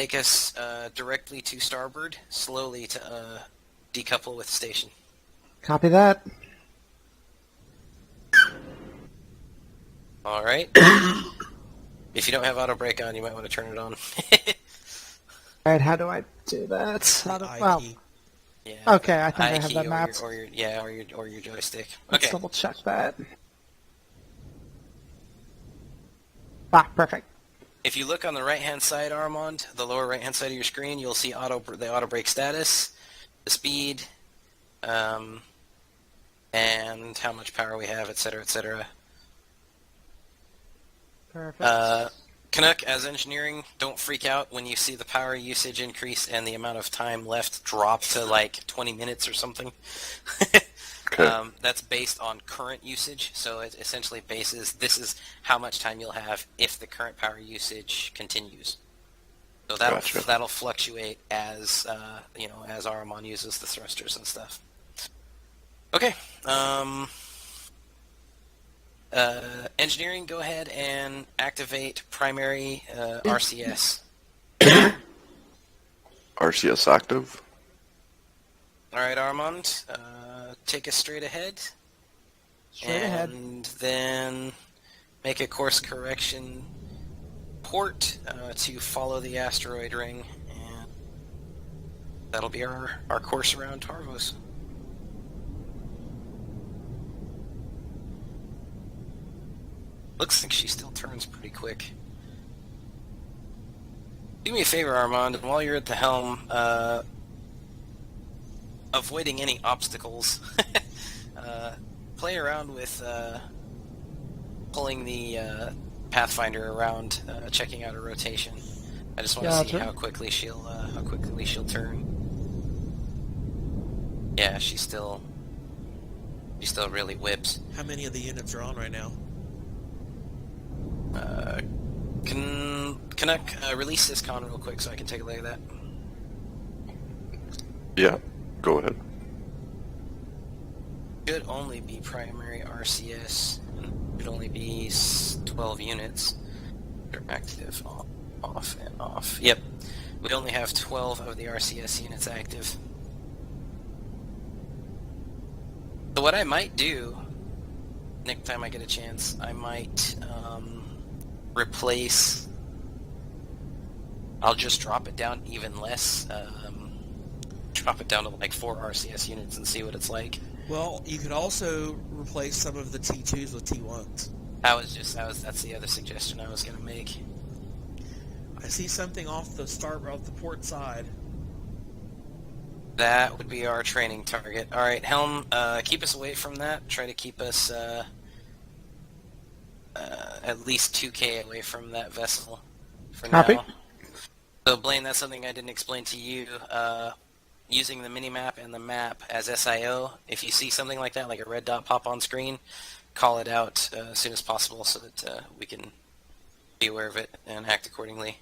Take us directly to starboard, slowly to decouple with station. Copy that. All right. If you don't have auto brake on, you might want to turn it on. Alright, how do I do that? How do, I well, key. Yeah. okay, I think I I have key that or mapped. your joystick. Let's Okay. double check that. Ah, perfect. If you look on the right-hand side, Armand, the lower right-hand side of your screen, you'll see the auto brake status, the speed, and how much power we have, etc., etc. Perfect. Canuck, as engineering, don't freak out when you see the power usage increase and the amount of time left drop to like 20 minutes or something. Okay. That's based on current usage, so it essentially bases this is how much time you'll have if the current power usage continues. So that'll fluctuate as as Aramon uses the thrusters and stuff. Okay. Engineering, go ahead and activate primary RCS. RCS active. All right, Armand, take us straight ahead. Straight ahead. And then make a course correction port to follow the asteroid ring, and that'll be our course around Tarvos. Looks like she still turns pretty quick. Do me a favor, Armand, and while you're at the helm, avoiding any obstacles, play around with pulling the Pathfinder around, checking out her rotation. I just want to see how quickly she'll turn. Yeah, she still really whips. How many of the units are on right now? Can I release this con real quick so I can take a look at that? Yeah, go ahead. Should only be primary RCS. Should only be 12 units. They're active, off, and off. Yep, we only have 12 of the RCS units active. So what I might do, next time I get a chance, I might replace... I'll just drop it down even less. Drop it down to like 4 RCS units and see what it's like. Well, you could also replace some of the T2s with T1s. That's the other suggestion I was going to make. I see something off the port side. That would be our training target. All right, Helm, keep us away from that. Try to keep us at least 2K away from that vessel for Copy. now. So, Blaine, that's something I didn't explain to you. Using the minimap and the map as SIO, if you see something like that, like a red dot pop on screen, call it out as soon as possible so that we can be aware of it and act accordingly.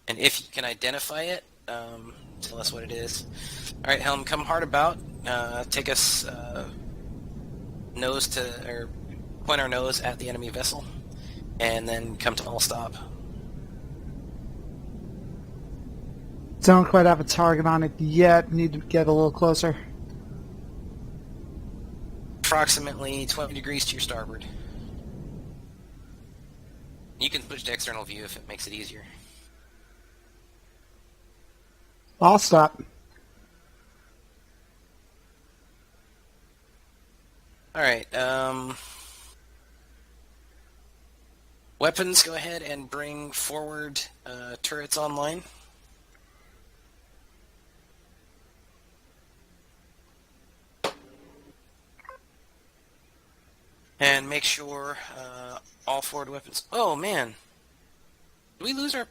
And if you can identify it, tell us what it is. All right, Helm, come hard about. Take us point our nose at the enemy vessel, and then come to all stop. Don't quite have a target on it yet. Need to get a little closer. Approximately 20 degrees to your starboard. You can switch to external view if it makes it easier. I'll stop. Alright, weapons, go ahead and bring forward turrets online. And make sure all forward weapons... Oh, man. Did we lose our...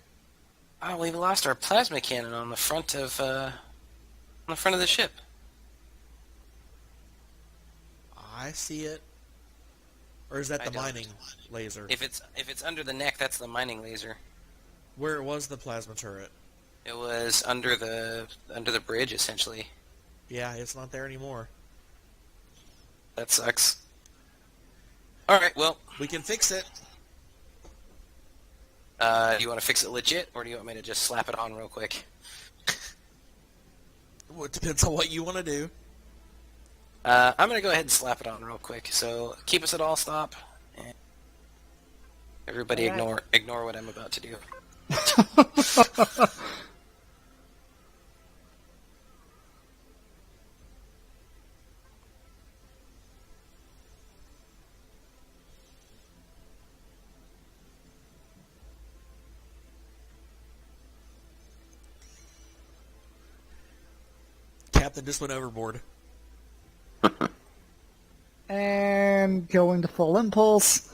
Oh, we lost our plasma cannon on the front of the ship. I see it. Or is that the mining laser? If it's under the neck, that's the mining laser. Where was the plasma turret? It was under the bridge, essentially. Yeah, it's not there anymore. That sucks. Alright, well... We can fix it. Do you want to fix it legit, or do you want me to just slap it on real quick? Well, it depends on what you want to do. I'm going to go ahead and slap it on real quick. So keep us at all stop. And everybody Alright. ignore what I'm about to do. Captain just went overboard. And going to full impulse.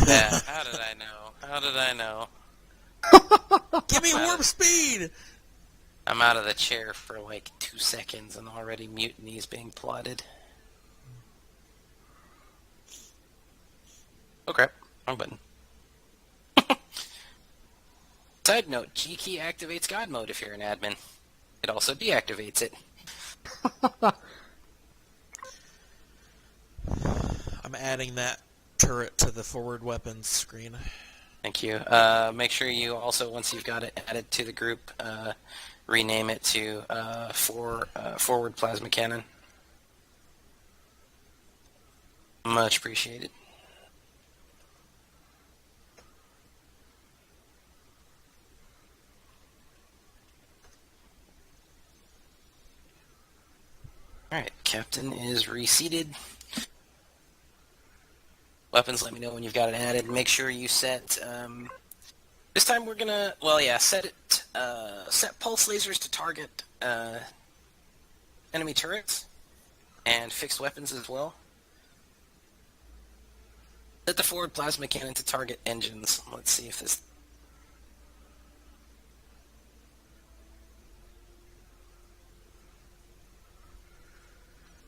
Yeah, how did I know? How did I know? Give me warp speed! I'm out of the chair for like 2 seconds and already mutiny is being plotted. Oh crap, wrong button. Side note, G key activates God mode if you're an admin. It also deactivates it. I'm adding that turret to the forward weapons screen. Thank you. Make sure you also, once you've got it added to the group, rename it to forward plasma cannon. Much appreciated. Alright, Captain is reseated. Weapons, let me know when you've got it added. Make sure you set, this time we're gonna, well yeah, set pulse lasers to target, enemy turrets, and fixed weapons as well. Set the forward plasma cannon to target engines. Let's see if this...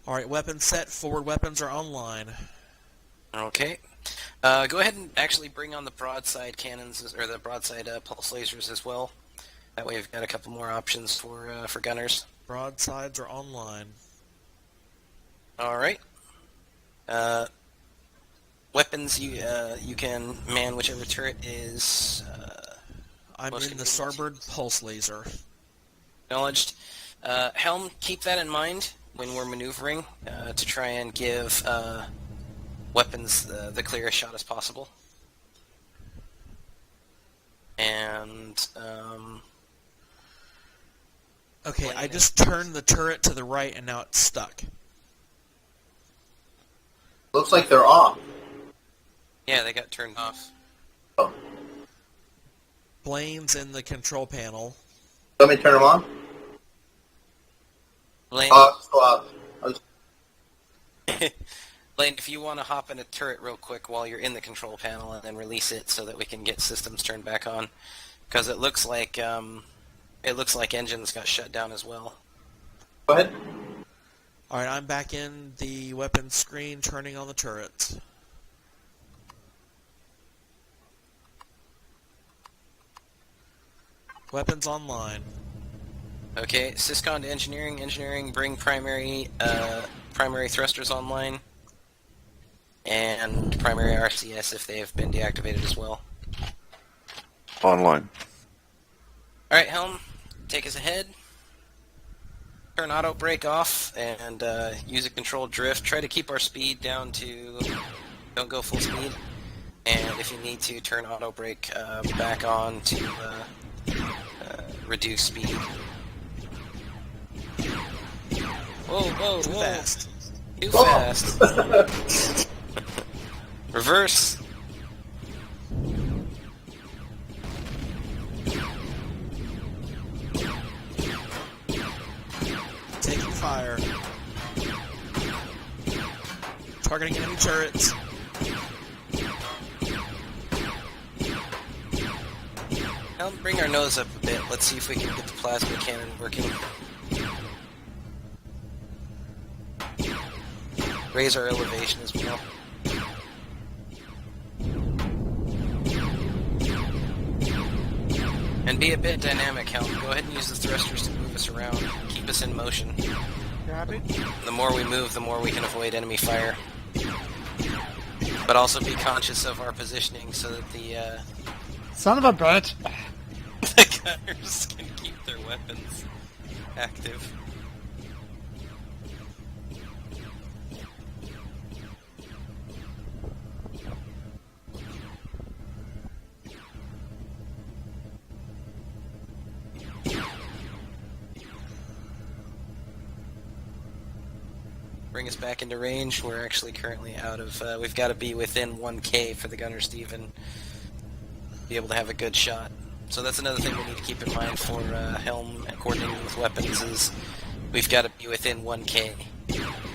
Alright, weapons set. Forward weapons are online. Okay. Go ahead and actually bring on the broadside cannons, or the broadside pulse lasers as well. That way we've got a couple more options for gunners. Broadsides are online. Alright. Weapons, you can man whichever turret is I'm most in the convenient. starboard pulse laser. Acknowledged. Helm, keep that in mind when we're maneuvering to try and give weapons the clearest shot as possible. And, Okay, I just turned the turret to the right and now it's stuck. Looks like they're off. yeah, they got turned off. Oh. Blaine's in the control panel. Let me turn them on. Blaine, Still off. I was- Blaine, if you want to hop in a turret real quick while you're in the control panel and then release it so that we can get systems turned back on, because it looks like engines got shut down as well. Go ahead. Alright, I'm back in the weapons screen, turning on the turrets. Weapons online. Okay, Syscon to engineering. Engineering, bring primary thrusters online, and primary RCS if they have been deactivated as well. Online. All right, Helm, take us ahead. Turn auto brake off and use a controlled drift. Try to keep our speed down to, don't go full speed. And if you need to, turn auto brake back on to reduce speed. Whoa, whoa, Too whoa. fast. Too Oh. fast. Reverse. Taking fire. Targeting enemy turrets. Now bring our nose up a bit. Let's see if we can get the plasma cannon working. Raise our elevation as well. And be a bit dynamic, Helm. Go ahead and use the thrusters to move us around. Keep us in motion. Copy. The more we move, the more we can avoid enemy fire. But also be conscious of our positioning so that Son of a bitch. The gunners can keep their weapons active. Bring us back into range. We're actually currently out of... we've got to be within 1K for the gunners to even be able to have a good shot. So that's another thing we need to keep in mind for helm coordinating with weapons is we've got to be within 1K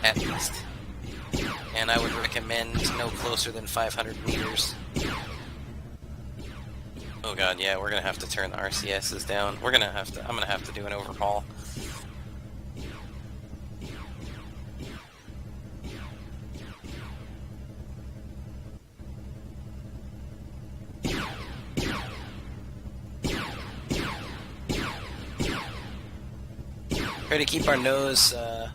at least. And I would recommend no closer than 500 meters. Oh god, yeah, we're gonna have to turn the RCSs down. I'm gonna have to do an overhaul. Try to keep our nose a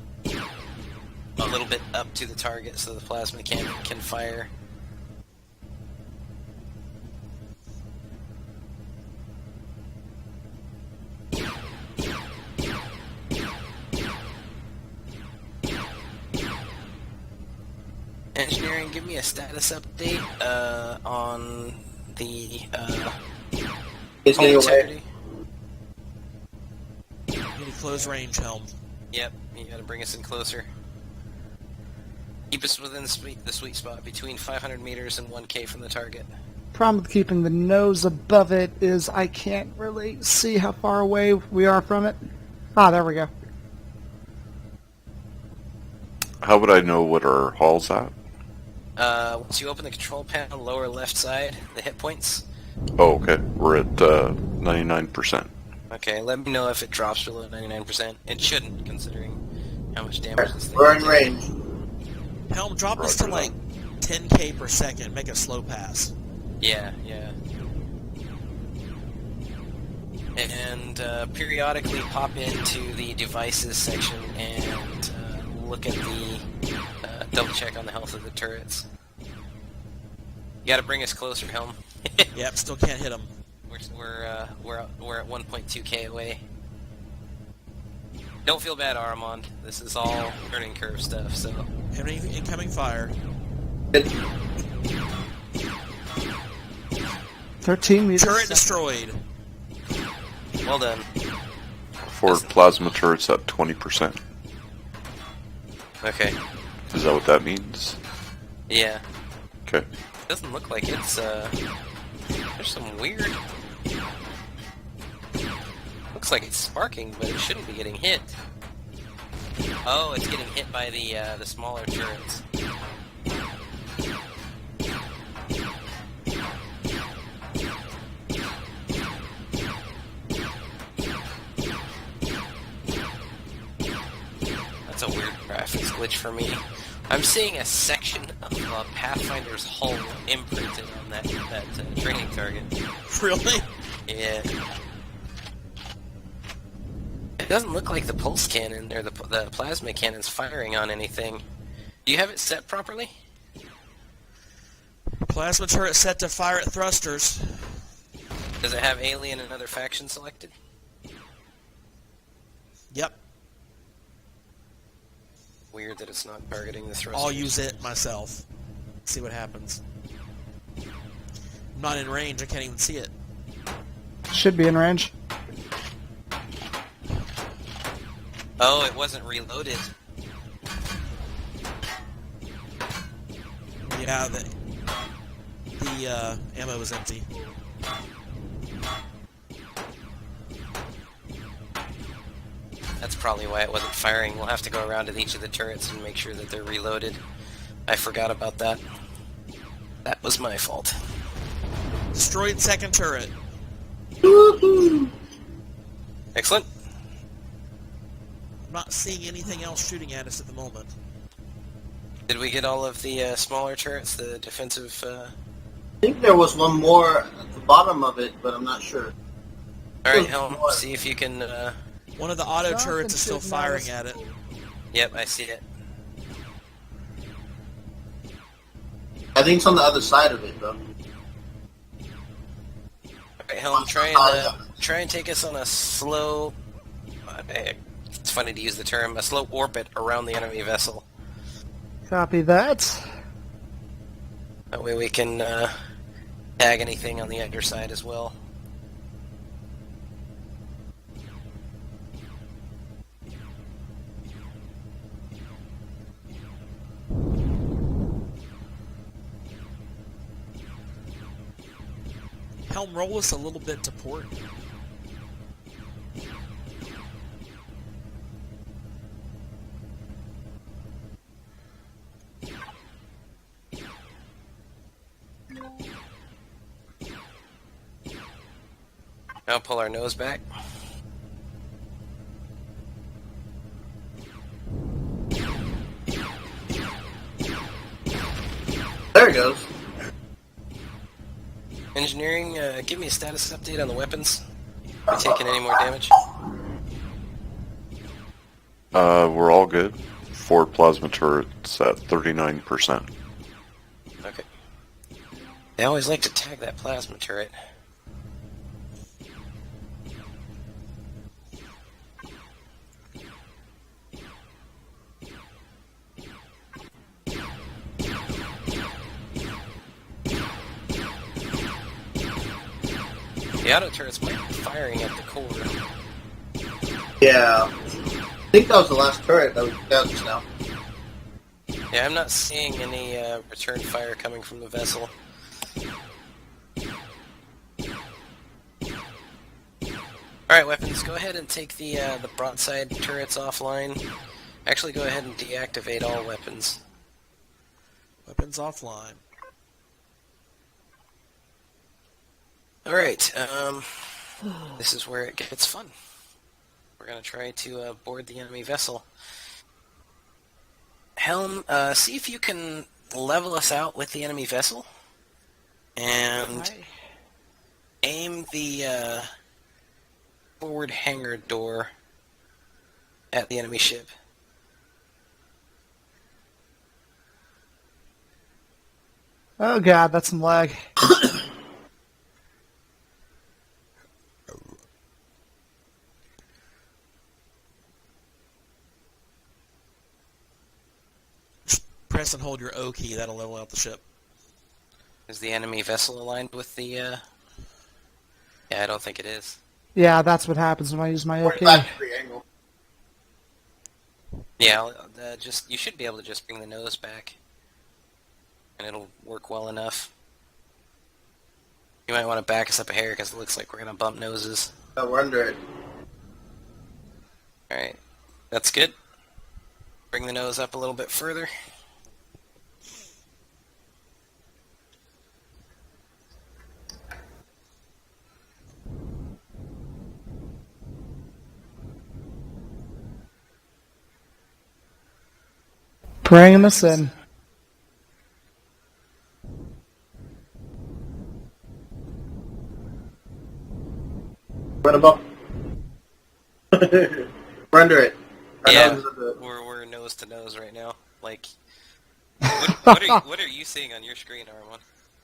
little bit up to the target so the plasma cannon can fire. Engineering, give me a status update on the He's hull getting away. integrity. Need a close range helm. Yep, you gotta bring us in closer. Keep us within the sweet spot between 500 meters and 1K from the target. Problem with keeping the nose above it is I can't really see how far away we are from it. Ah, there we go. How would I know what our hull's at? Once you open the control panel, lower left side, the hit points. Oh, okay. We're at 99%. Okay, let me know if it drops below 99%. It shouldn't, considering how much damage this thing We're in can range. Helm, drop us to like 10k per second. Make a slow pass. do. Yeah. And periodically pop into the devices section and look at the double check on the health of the turrets. You gotta bring us closer, Helm. Yep, still can't hit them. We're at 1.2K away. Don't feel bad, Aramond. This is all learning curve stuff. So Enemy incoming fire. 13 meters. Turret destroyed. well done. Forward plasma turret's at 20%. Okay. Is that what that means? Yeah. Okay. Doesn't look like it's there's some weird. Looks like it's sparking, but it shouldn't be getting hit. Oh, it's getting hit by the smaller turrets. That's a weird graphics glitch for me. I'm seeing a section of Pathfinder's hull imprinted on that training target. Really? Yeah. It doesn't look like the pulse cannon or the plasma cannon's firing on anything. Do you have it set properly? Plasma turret set to fire at thrusters. Does it have alien and other faction selected? Yep. Weird that it's not targeting the thrusters. I'll use it myself. See what happens. I'm not in range. I can't even see it. Should be in range. Oh, it wasn't reloaded. Yeah, the ammo was empty. That's probably why it wasn't firing. We'll have to go around to each of the turrets and make sure that they're reloaded. I forgot about that. That was my fault. Destroyed second turret. Excellent. I'm not seeing anything else shooting at us at the moment. Did we get all of the smaller turrets, the defensive... I think there was one more at the bottom of it, but I'm not sure. Alright, Helm, see if you can... One of the auto Jonathan turrets is still should firing notice. at it. Yep, I see it. I think it's on the other side of it, though. Right, Helm, try and take us on a slow. It's funny to use the term, a slow orbit around the enemy vessel. Copy that. That way we can tag anything on the underside as well. Helm, roll us a little bit to port. Now pull our nose back. There it goes. Engineering, give me a status update on the weapons. Are we taking any more damage? We're all good. Forward plasma turrets at 39%. Okay. They always like to tag that plasma turret. The auto turrets might be firing at the core. Yeah. I think that was the last turret that was down just now. Yeah, I'm not seeing any return fire coming from the vessel. Alright, weapons, go ahead and take the broadside turrets offline. Actually, go ahead and deactivate all weapons. Weapons offline. Alright, this is where it gets fun. We're going to try to board the enemy vessel. Helm, see if you can level us out with the enemy vessel. And aim the forward hangar door at the enemy ship. Oh god, that's some lag. Press and hold your O key, that'll level out the ship. Is the enemy vessel aligned with the, Yeah, I don't think it is. Yeah, that's what happens when I use my OK. 45-degree angle. Yeah, you should be able to just bring the nose back. And it'll work well enough. You might want to back us up a hair because it looks like we're going to bump noses. Oh, we're under it. Alright, that's good. Bring the nose up a little bit further. Bring us in. We're above. We're under it. Our Yeah, nose is under it. we're nose to nose right now. Like, what are you seeing on your screen,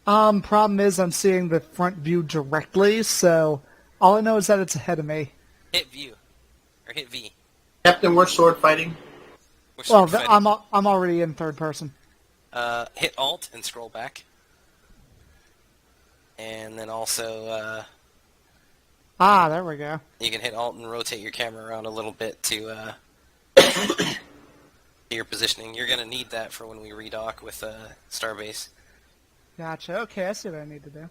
R1? Problem is I'm seeing the front view directly, so all I know is that it's ahead of me. Hit view. Or hit V. Captain, we're sword fighting. We're Well, sword fighting. I'm already in third person. Hit Alt and scroll back. And then also, There we go. you can hit Alt and rotate your camera around a little bit to your positioning. You're going to need that for when we redock with Starbase. Gotcha. Okay, I see what I need to do.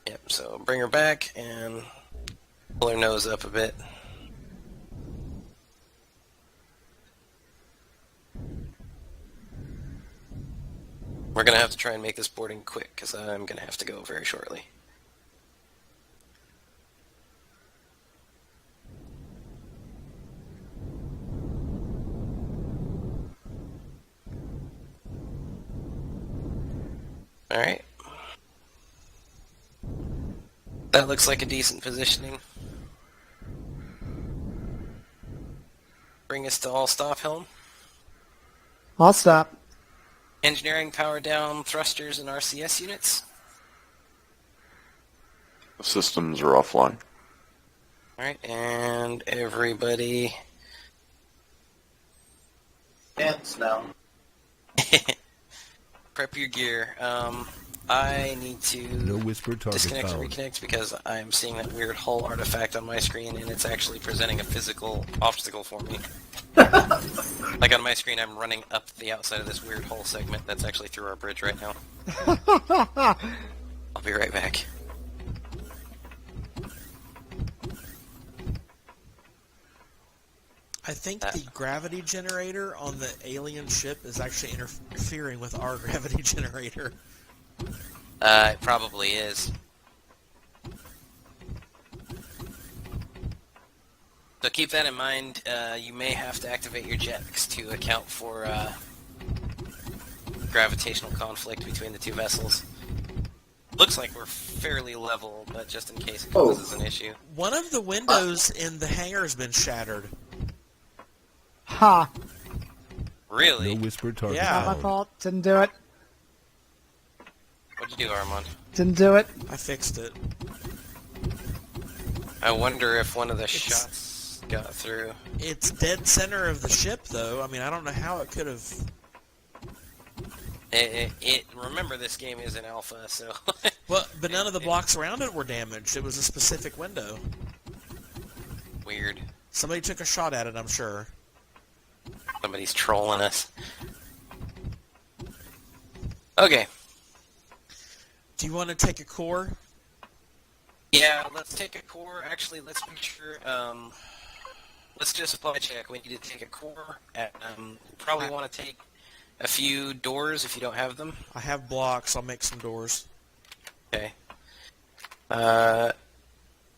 Yep, so bring her back and pull her nose up a bit. We're going to have to try and make this boarding quick, because I'm going to have to go very shortly. Alright. That looks like a decent positioning. Bring us to all stop, Helm. I'll stop. Engineering, power down thrusters and RCS units. Systems are offline. Alright, and everybody... Hands now. Prep your gear. I need No to whisper target disconnect and found. reconnect because I'm seeing that weird hull artifact on my screen and it's actually presenting a physical obstacle for me. Like on my screen, I'm running up the outside of this weird hull segment that's actually through our bridge right now. I'll be right back. I think the gravity generator on the alien ship is actually interfering with our gravity generator. It probably is. So keep that in mind. You may have to activate your jets to account for gravitational conflict between the two vessels. Looks like we're fairly level, but just in case it causes an issue. One of the windows in the hangar has been shattered. Ha! Really? No whisper target Yeah. Not my found. fault. Didn't do it. What'd you do, Armand? Didn't do it. I fixed it. I wonder if one of the shots got through. It's dead center of the ship, though. I mean, I don't know how it could have... Remember, this game is in alpha, so... But none of the blocks around it were damaged. It was a specific window. Weird. Somebody took a shot at it, I'm sure. Somebody's trolling us. Okay. Do you want to take a core? Yeah, let's take a core. Actually, let's make sure, let's do a supply check. We need to take a core. Probably want to take a few doors if you don't have them. I have blocks. I'll make some doors. Okay.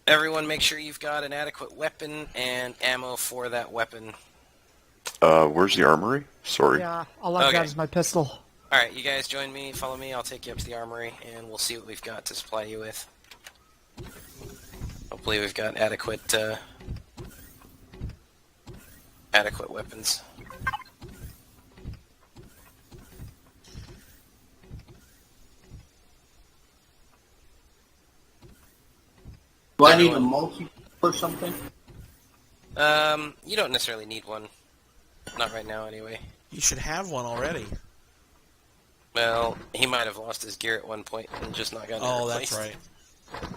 Everyone make sure you've got an adequate weapon and ammo for that weapon. Where's the armory? Sorry. Yeah, all I've Okay. got is my pistol. Alright, you guys join me, follow me, I'll take you up to the armory, and we'll see what we've got to supply you with. Hopefully we've got adequate weapons. Do I need a multi or something? You don't necessarily need one. Not right now, anyway. You should have one already. Well, he might have lost his gear at one point and just not gotten it Oh, replaced. that's right.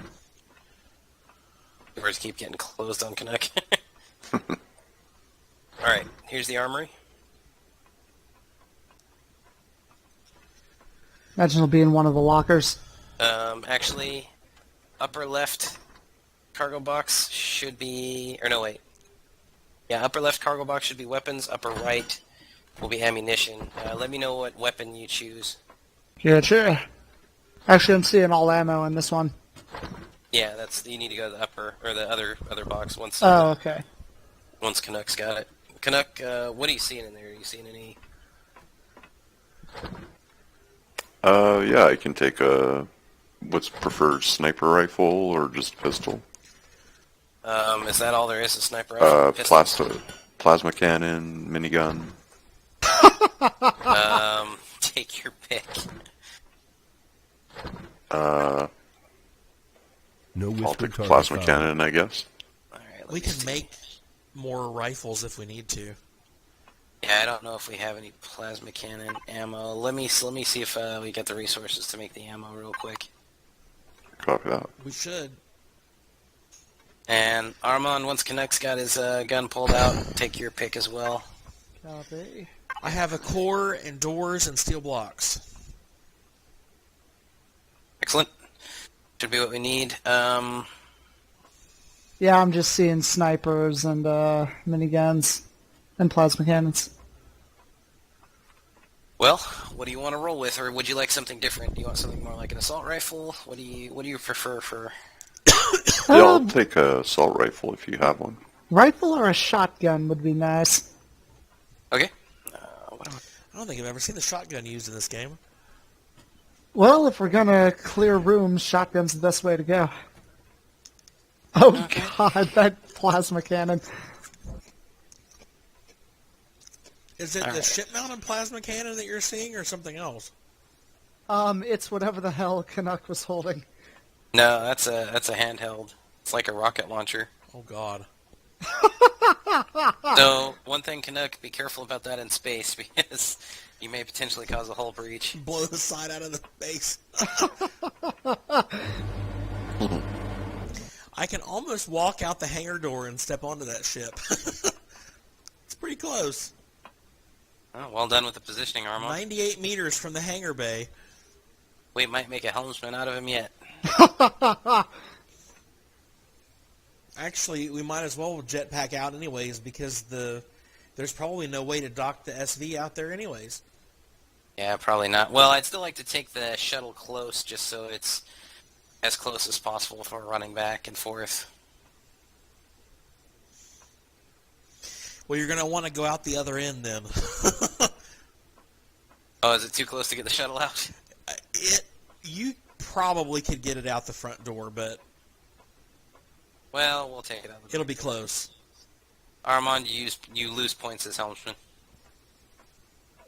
Doors keep getting closed on Canuck. Alright, here's the armory. Imagine it'll be in one of the lockers. Actually, upper left cargo box should be... Or no, wait. Yeah, upper left cargo box should be weapons. Upper right will be ammunition. Let me know what weapon you choose. Yeah, sure. Actually, I'm seeing all ammo in this one. Yeah, that's... You need to go to the upper... Or the other box once... Oh, okay. Once Canuck's got it. Canuck, what are you seeing in there? Are you seeing any... Yeah, I can take a... What's preferred, sniper rifle or just pistol? Is that all there is? A sniper rifle? Pistol? Plasma cannon, minigun. Take your pick. Uh, No I'll whisper take a target plasma found. cannon, I guess. Alright, let We me can see. make more rifles if we need to. Yeah, I don't know if we have any plasma cannon ammo. Let me see if we get the resources to make the ammo real quick. Copy that. We should. And Armand, once Canuck's got his gun pulled out, take your pick as well. Copy. I have a core and doors and steel blocks. Excellent. Should be what we need. Yeah, I'm just seeing snipers and miniguns and plasma cannons. Well, what do you want to roll with, or would you like something different? Do you want something more like an assault rifle? What do you prefer for? Yeah, I'll take a assault rifle if you have one. Rifle or a shotgun would be nice. Okay. I don't think I've ever seen the shotgun used in this game. Well, if we're gonna clear rooms, shotgun's the best way to go. Oh Okay. god, that plasma cannon. Is it the Alright. ship-mounted plasma cannon that you're seeing, or something else? It's whatever the hell Canuck was holding. No, that's a handheld. It's like a rocket launcher. Oh God. So, one thing, Canuck, be careful about that in space, because you may potentially cause a hull breach. Blow the side out of the base. I can almost walk out the hangar door and step onto that ship. It's pretty close. Oh, well done with the positioning, Armand. 98 meters from the hangar bay. We might make a helmsman out of him yet. Actually, we might as well jetpack out anyways, because there's probably no way to dock the SV out there anyways. Yeah, probably not. Well, I'd still like to take the shuttle close, just so it's as close as possible for running back and forth. Well, you're going to want to go out the other end then. Oh, is it too close to get the shuttle out? You probably could get it out the front door, but Well, we'll take it out. it'll be close. Armand, you lose points as helmsman.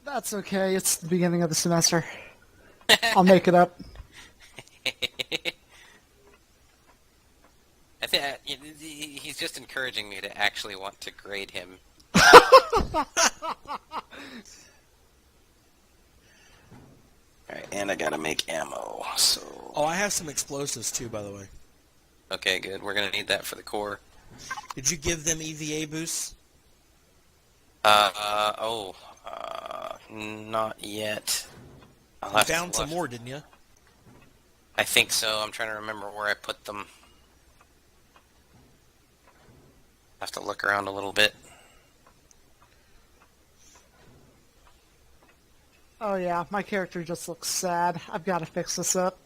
That's okay. It's the beginning of the semester. I'll make it up. I think he's just encouraging me to actually want to grade him. Alright, and I gotta make ammo, so... Oh, I have some explosives too, by the way. Okay, good. We're gonna need that for the core. Did you give them EVA boosts? Not yet. I'll You have to found some look. more, didn't you? I think so. I'm trying to remember where I put them. Have to look around a little bit. Oh yeah, my character just looks sad. I've got to fix this up.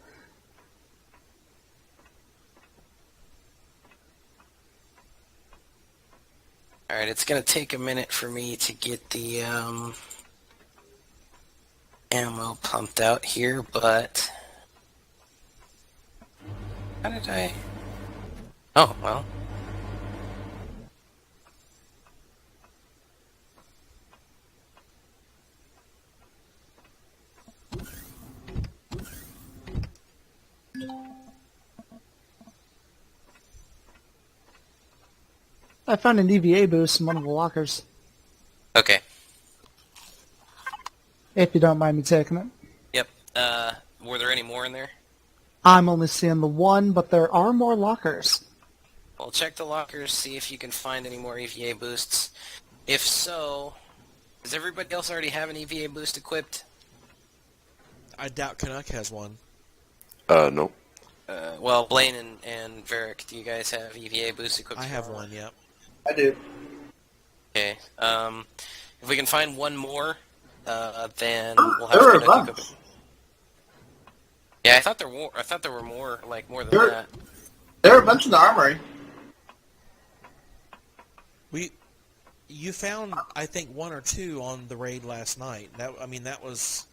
Alright, it's gonna take a minute for me to get the ammo pumped out here, but... How did I... Oh, well. I found an EVA boost in one of the lockers. Okay. If you don't mind me taking it. Yep. Were there any more in there? I'm only seeing the one, but there are more lockers. Well, check the lockers, see if you can find any more EVA boosts. If so, does everybody else already have an EVA boost equipped? I doubt Canuck has one. Nope. Well, Blaine and Varric, do you guys have EVA boost equipped? I have one, yep. I do. Okay. If we can find one more, then we'll There were have a to bunch. equip it. Yeah, I thought there were more, like more than There- that. There were a bunch in the armory. You found, I think, one or two on the raid last night. That was...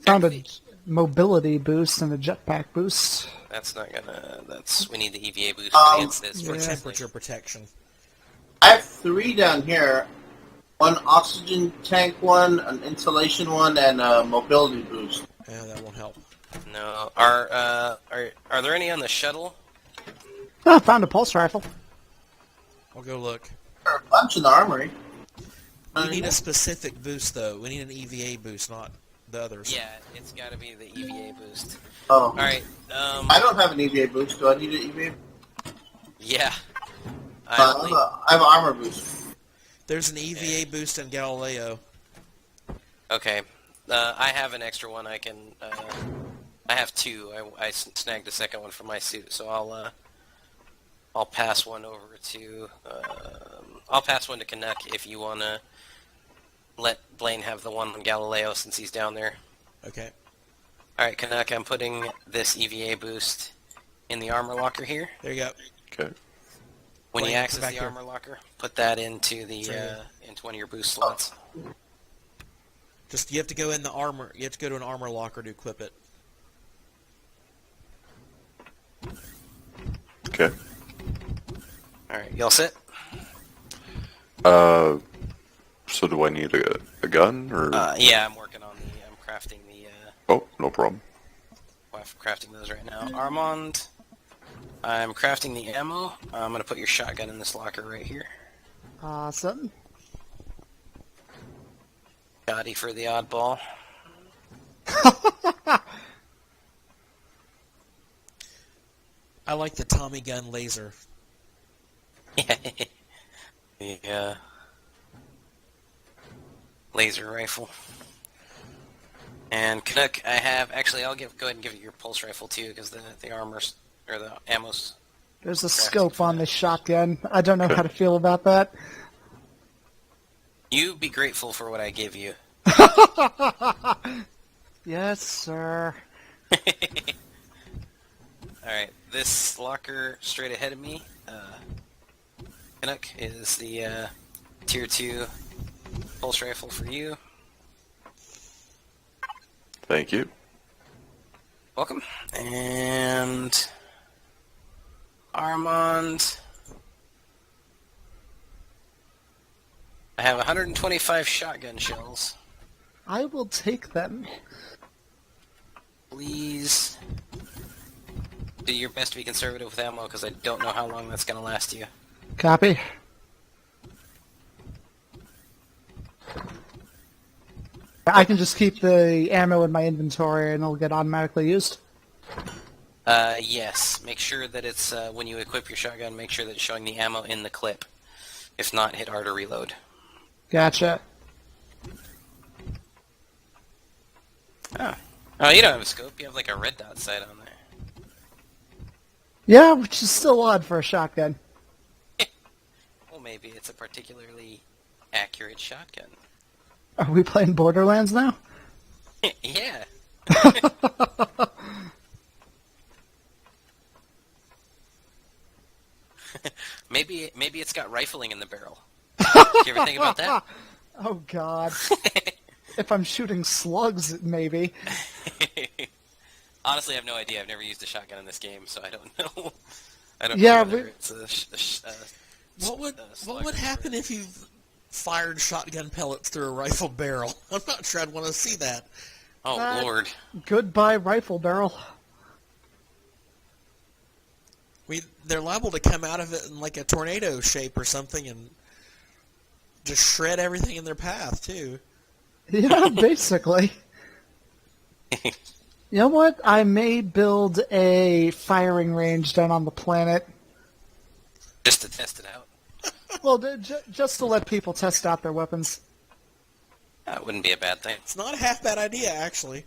Found a mobility boost and a jetpack boost. That's not gonna. We need the EVA boost against this. for Yeah. temperature protection. I have 3 down here. One oxygen tank one, an insulation one, and a mobility boost. Yeah, that won't help. No. Are there any on the shuttle? Oh, found a pulse rifle. I'll go look. There are a bunch in the armory. We need a specific boost, though. We need an EVA boost, not the others. Yeah, it's got to be the EVA boost. Oh. All right. I don't have an EVA boost. Do I need an EVA? Yeah. I have an armor boost. There's an EVA boost in Galileo. Okay. I have an extra one. I can. I have 2. I snagged a second one for my suit, so I'll pass one over to. I'll pass one to Canuck if you wanna let Blaine have the one on Galileo since he's down there. Okay. All right, Canuck. I'm putting this EVA boost in the armor locker here. There you go. Okay. When you Blaine, access come back the here. armor locker, put that into the Right. into one of your boost slots. Just, you have to go in the armor. You have to go to an armor locker to equip it. Okay. All right, y'all sit. So do I need a gun or? Yeah, I'm working on I'm crafting the. Oh, no problem. While crafting those right now. Armand, I'm crafting the ammo. I'm going to put your shotgun in this locker right here. Awesome. Shoddy for the oddball. I like the Tommy gun laser. The laser rifle. And Canuck, I have... Actually, I'll go ahead and give you your pulse rifle, too, because the armor's... or the ammo's... There's a scope on this shotgun. I don't know how to feel about that. You be grateful for what I give you. Yes, sir. Alright, this locker straight ahead of me, Canuck, is the Tier 2 pulse rifle for you. Thank you. Welcome. And... Armand... I have 125 shotgun shells. I will take them. Please do your best to be conservative with ammo, because I don't know how long that's going to last you. Copy. I can just keep the ammo in my inventory and it'll get automatically used. Yes. Make sure that it's, when you equip your shotgun, make sure that it's showing the ammo in the clip. If not, hit R to reload. Gotcha. Oh, you don't have a scope. You have like a red dot sight on there. Yeah, which is still odd for a shotgun. Well, maybe it's a particularly accurate shotgun. Are we playing Borderlands now? Yeah. Maybe it's got rifling in the barrel. Did you ever think about that? Oh, God. If I'm shooting slugs, maybe. Honestly, I have no idea. I've never used a shotgun in this game, so I don't know. I don't Yeah, know whether we- it's What would happen if you fired shotgun pellets through a rifle barrel? I'm not sure I'd want to see that. Oh, Lord. Goodbye, rifle barrel. They're liable to come out of it in like a tornado shape or something and just shred everything in their path, too. Yeah, basically. You know what? I may build a firing range down on the planet. Just to test it out. Well, just to let people test out their weapons. That wouldn't be a bad thing. It's not a half bad idea, actually.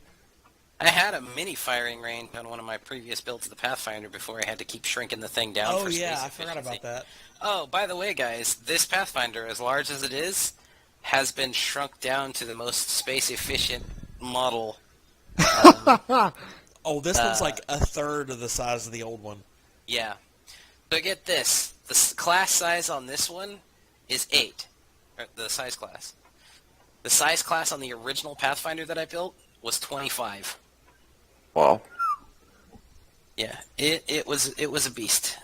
I had a mini firing range on one of my previous builds of the Pathfinder before I had to keep shrinking the thing down Oh, for yeah, space I forgot efficiency. about that. Oh, by the way, guys, this Pathfinder, as large as it is, has been shrunk down to the most space-efficient model. Oh, this one's like a third of the size of the old one. Yeah. So get this. The class size on this one is 8. The size class. The size class on the original Pathfinder that I built was 25. Wow. Yeah, it was a beast.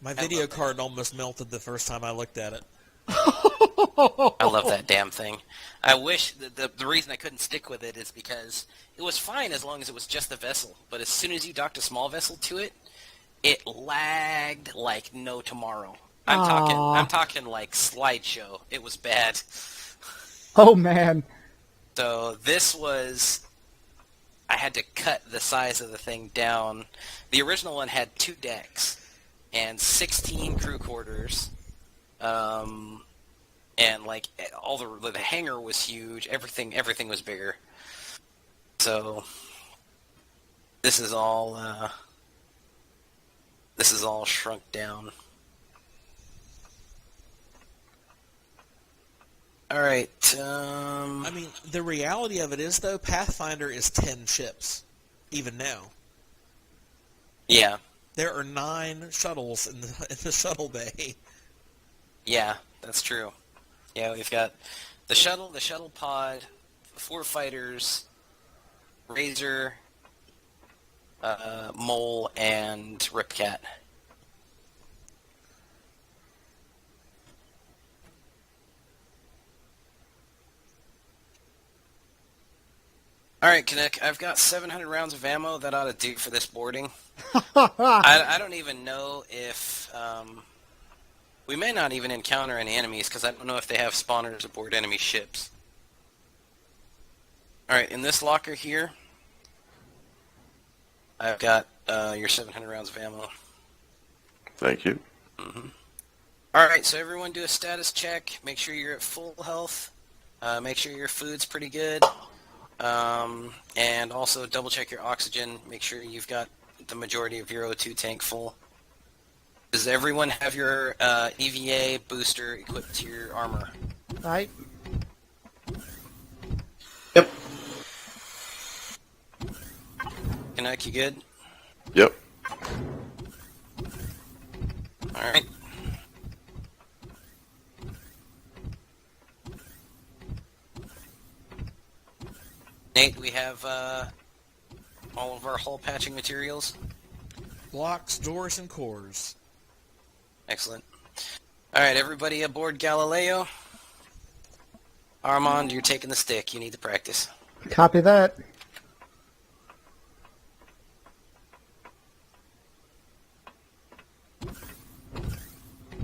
My video card almost melted the first time I looked at it. I love that damn thing. I wish the reason I couldn't stick with it is because it was fine as long as it was just the vessel, but as soon as you docked a small vessel to it, it lagged like no tomorrow. I'm talking like slideshow. It was bad. Oh, man. So this was... I had to cut the size of the thing down. The original one had 2 decks and 16 crew quarters. And like all the hangar was huge. Everything was bigger. So this is all shrunk down. All right. I mean, the reality of it is, though, Pathfinder is 10 ships, even now. Yeah. There are 9 shuttles in the shuttle bay. Yeah, that's true. Yeah, we've got the shuttle pod, 4 fighters, Razor, Mole, and Ripcat. Alright, Canuck, I've got 700 rounds of ammo. That ought to do for this boarding. I don't even know if... we may not even encounter any enemies, because I don't know if they have spawners aboard enemy ships. Alright, in this locker here, I've got your 700 rounds of ammo. Thank you. Alright, so everyone do a status check. Make sure you're at full health. Make sure your food's pretty good. And also double check your oxygen. Make sure you've got the majority of your O2 tank full. Does everyone have your EVA booster equipped to your armor? Right? Yep. Canuck, you good? Yep. Alright. Nate, we have all of our hull patching materials. Blocks, doors, and cores. Excellent. Alright, everybody aboard Galileo. Armand, you're taking the stick. You need to practice. Copy that.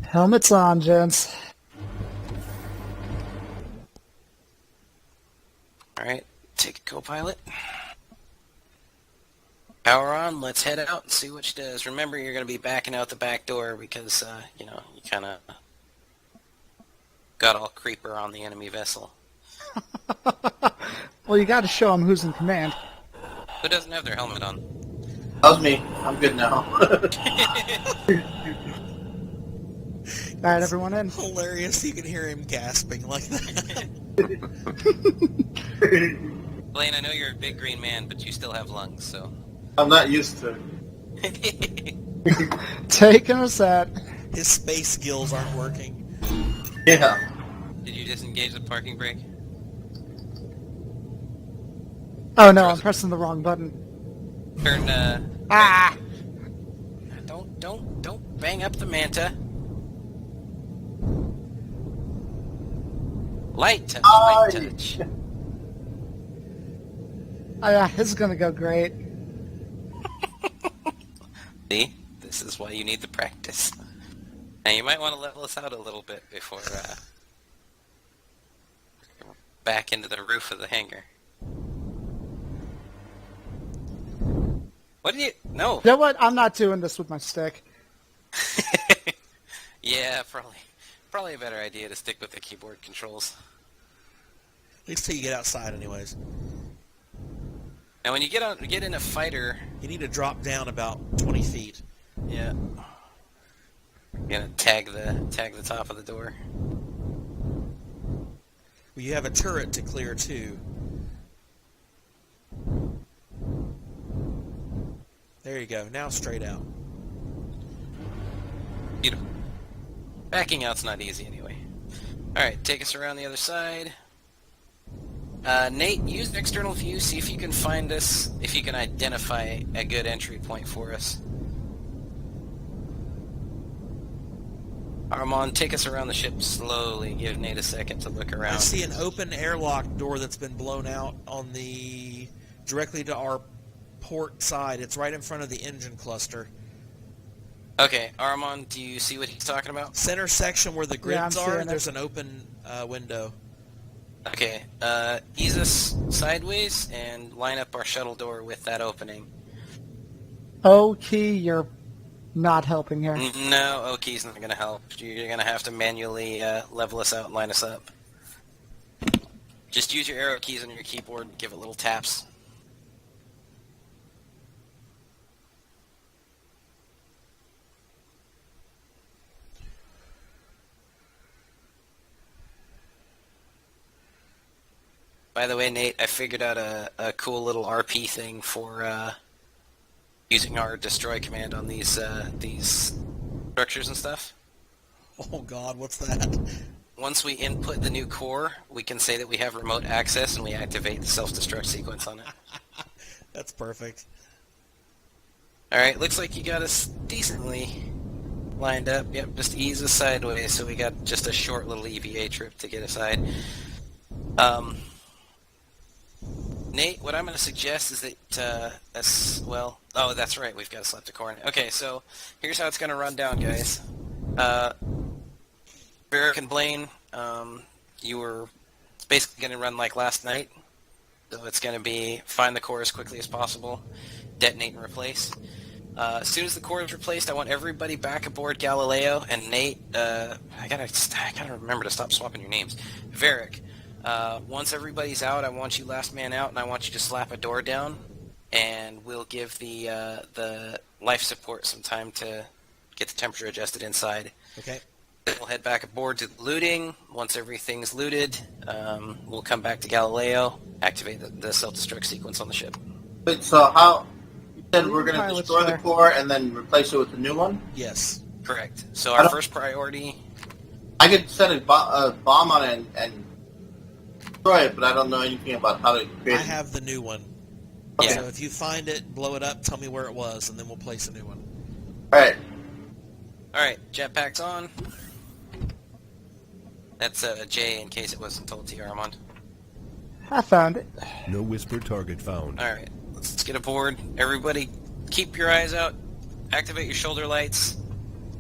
Helmets on, gents. Alright, take a co-pilot. Power on, let's head out and see what she does. Remember, you're going to be backing out the back door because, you know, you kind of got all creeper on the enemy vessel. Well, you got to show them who's in command. Who doesn't have their helmet on? That was me. I'm good now. All right, everyone in. Hilarious, you can hear him gasping like that. Blaine, I know you're a big green man, but you still have lungs, so... I'm not used to it. Taking a set. His space skills aren't working. Yeah. Did you disengage the parking brake? Oh no, I'm pressing the wrong button. Turn, Ah! Don't bang up the manta. Light touch, light touch. Oh yeah, this is gonna go great. See? This is why you need the practice. Now you might want to level us out a little bit before, back into the roof of the hangar. What do you... No! You know what? I'm not doing this with my stick. Yeah, probably a better idea to stick with the keyboard controls. At least till you get outside anyways. Now when you get in a fighter, You need to drop down about 20 feet. yeah, you're gonna tag the top of the door. Well, you have a turret to clear too. There you go. Now straight out. Beautiful. Backing out's not easy anyway. Alright, take us around the other side. Nate, use the external view, see if you can find us, if you can identify a good entry point for us. Armand, take us around the ship slowly. Give Nate a second to look around. I see an open airlock door that's been blown out on the directly to our port side. It's right in front of the engine cluster. Okay, Armand, do you see what he's talking about? Center section where the Yeah, I'm grids are, seeing it. there's an open window. Okay, ease us sideways and line up our shuttle door with that opening. Oh, Key, you're not helping here. No, Okey's not going to help. You're going to have to manually level us out and line us up. Just use your arrow keys on your keyboard and give it little taps. By the way, Nate, I figured out a cool little RP thing for using our destroy command on these structures and stuff. Oh god, what's that? Once we input the new core, we can say that we have remote access and we activate the self-destruct sequence on it. That's perfect. Alright, looks like you got us decently lined up. Yep, just ease us sideways so we got just a short little EVA trip to get aside. Nate, what I'm going to suggest is that, oh, that's right, we've got to select a core. Okay, so here's how it's going to run down, guys. Varric and Blaine, you were basically going to run like last night. So it's going to be find the core as quickly as possible, detonate and replace. As soon as the core is replaced, I want everybody back aboard Galileo. And Nate, I gotta remember to stop swapping your names. Varric, once everybody's out, I want you last man out, and I want you to slap a door down, and we'll give the life support some time to get the temperature adjusted inside. Okay. We'll head back aboard to the looting. Once everything's looted, we'll come back to Galileo, activate the self-destruct sequence on the ship. Wait, so how... You said we're going to Pilot's destroy the there. core and then replace it with a new one? Yes. Correct. So I our don't- first priority... I could set a bomb on it and destroy it, but I don't know anything about how to create I it. have the new one. Yeah. So if you find it, blow it up, tell me where it was, and then we'll place a new one. Alright. Alright, jetpack's on. That's J in case it wasn't told to you, Armand. I found it. No whisper target found. Alright, let's get aboard. Everybody, keep your eyes out. Activate your shoulder lights,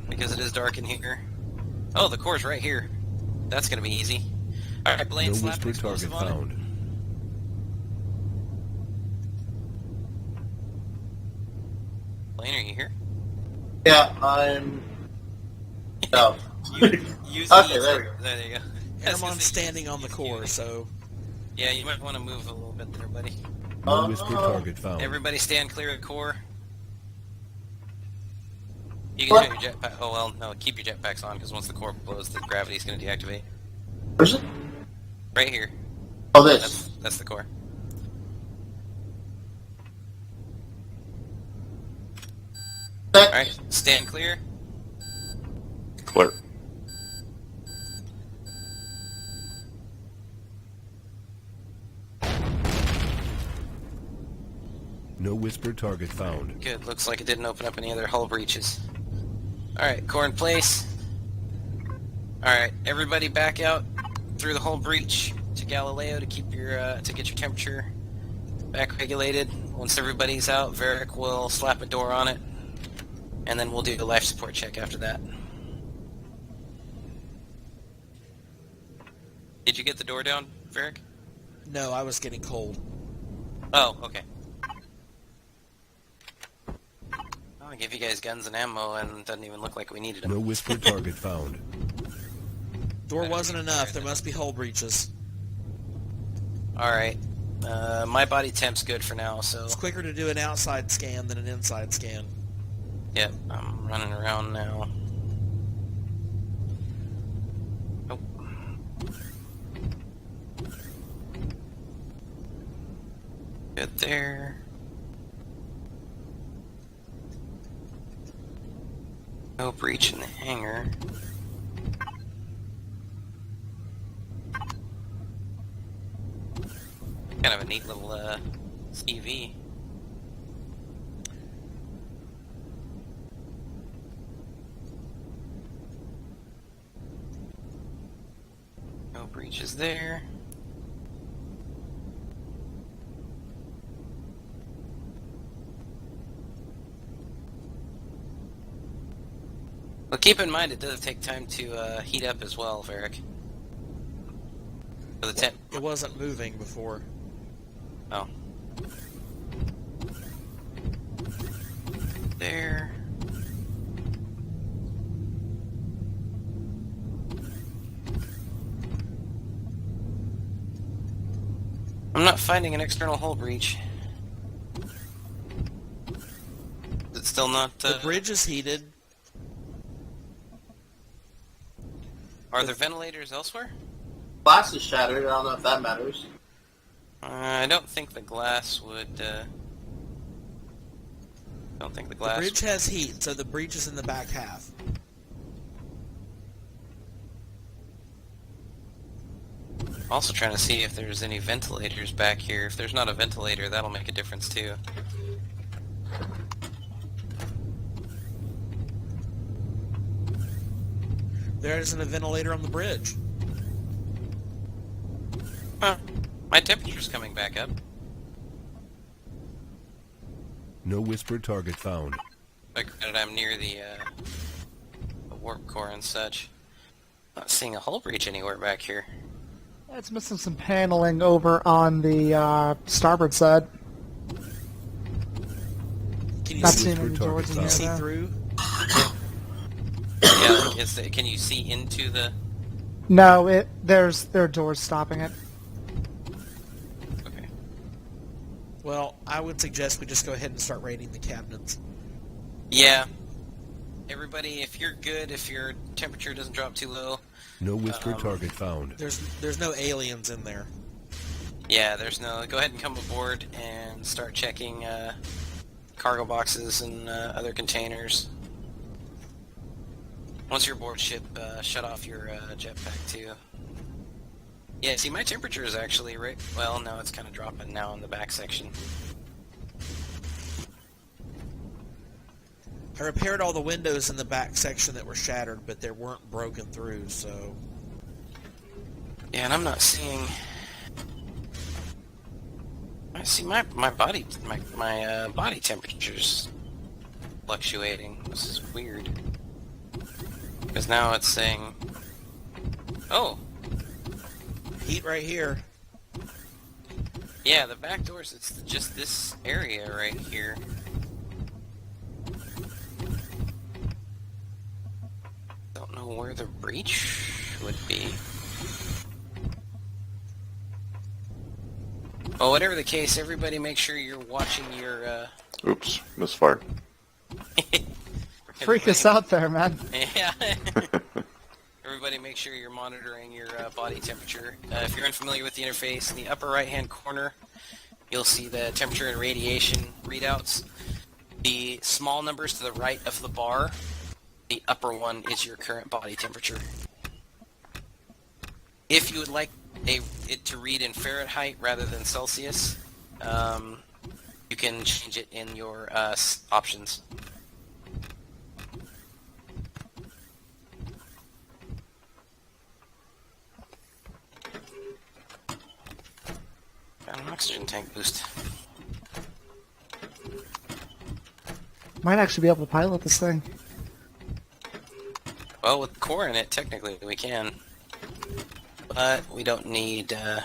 because it is dark in here. Oh, the core's right here. That's going to be easy. Alright, Blaine, No slap an whisper target explosive on it. found. Blaine, are you here? Yeah, I'm... No. Use Okay, the- there we go. There you go. Hermon's standing on the core, so Yeah, you might want to move a little bit there, buddy. No whisper target found. Everybody stand clear of the core. You can do your jetpack. Oh, well, no, keep your jetpacks on, because once the core blows, the gravity's going to deactivate. Where's it? Right here. Oh, this. That's the core. Set. Alright, stand clear. Clear. No whisper target found. Good, looks like it didn't open up any other hull breaches. Alright, core in place. Alright, everybody back out through the hull breach to Galileo to keep your, to get your temperature back regulated. Once everybody's out, Varric will slap a door on it, and then we'll do a life support check after that. Did you get the door down, Varric? no, I was getting cold. Oh, okay. I'll give you guys guns and ammo, and it doesn't even look like we needed them. No whisper target found. Door wasn't enough. There must be hull breaches. Alright. My body temp's good for now, so... It's quicker to do an outside scan than an inside scan. Yep, I'm running around now. Oh. Good there. No breach in the hangar. Kind of a neat little CV. No breaches there. Well, keep in mind it does take time to heat up as well, Varric. For the temp. It wasn't moving before. Oh. There. I'm not finding an external hull breach. Is it still not... The bridge is heated. Are there ventilators elsewhere? Glass is shattered. I don't know if that matters. I don't think the glass would... don't think the The glass... bridge has heat, so the breach is in the back half. Also trying to see if there's any ventilators back here. If there's not a ventilator, that'll make a difference too. There isn't a ventilator on the bridge. Huh. My temperature's coming back up. No whispered target found. I'm near the warp core and such. Not seeing a hull breach anywhere back here. It's missing some paneling over on the starboard side. Can you Not see, seeing any doors in can you here, see though. through? Yeah, can you see into the... No, there are doors stopping it. Okay. Well, I would suggest we just go ahead and start raiding the cabinets. Yeah. Everybody, if you're good, if your temperature doesn't drop too low... No whispered target found. There's no aliens in there. Yeah, there's no... Go ahead and come aboard and start checking cargo boxes and other containers. Once you're aboard ship, shut off your jetpack too. Yeah, see, my temperature is actually right... Well, no, it's kind of dropping now in the back section. I repaired all the windows in the back section that were shattered, but they weren't broken through, so... Yeah, and I'm not seeing... I see my body body temperature's fluctuating. This is weird. Because now it's saying... Oh! Heat right here. Yeah, the back doors, it's just this area right here. Don't know where the breach would be. Well, whatever the case, everybody make sure you're watching your, Oops, misfire. Freak us out there, man. Yeah. Everybody make sure you're monitoring your body temperature. If you're unfamiliar with the interface, in the upper right-hand corner, you'll see the temperature and radiation readouts. The small numbers to the right of the bar, the upper one is your current body temperature. If you would like it to read in Fahrenheit rather than Celsius, you can change it in your options. Got an oxygen tank boost. Might actually be able to pilot this thing. Well, with core in it, technically we can. But we don't need another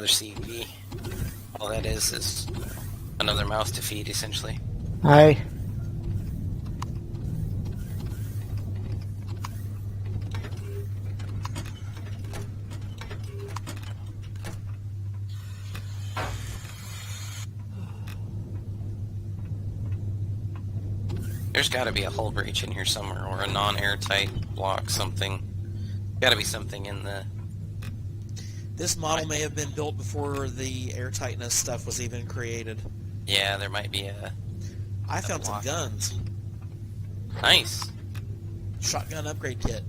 CV. All that is another mouth to feed, essentially. Aye. There's got to be a hull breach in here somewhere, or a non-airtight block, something. Got to be something in the... This model may have been built before the airtightness stuff was even created. Yeah, there might be a... I found some block. guns. Nice. Shotgun upgrade kit.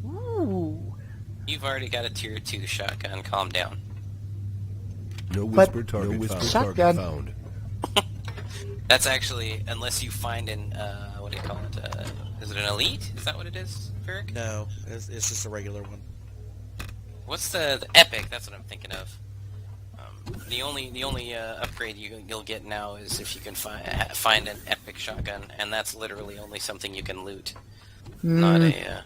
Ooh. You've already got a tier 2 shotgun. Calm down. No But- whispered target found. Shotgun. Target found. That's actually, unless you find an, what do you call it? Is it an elite? Is that what it is, Ferric? No, it's just a regular one. What's the epic? That's what I'm thinking of. The only upgrade you'll get now is if you can find an epic shotgun, and that's literally only something you can loot. Not a.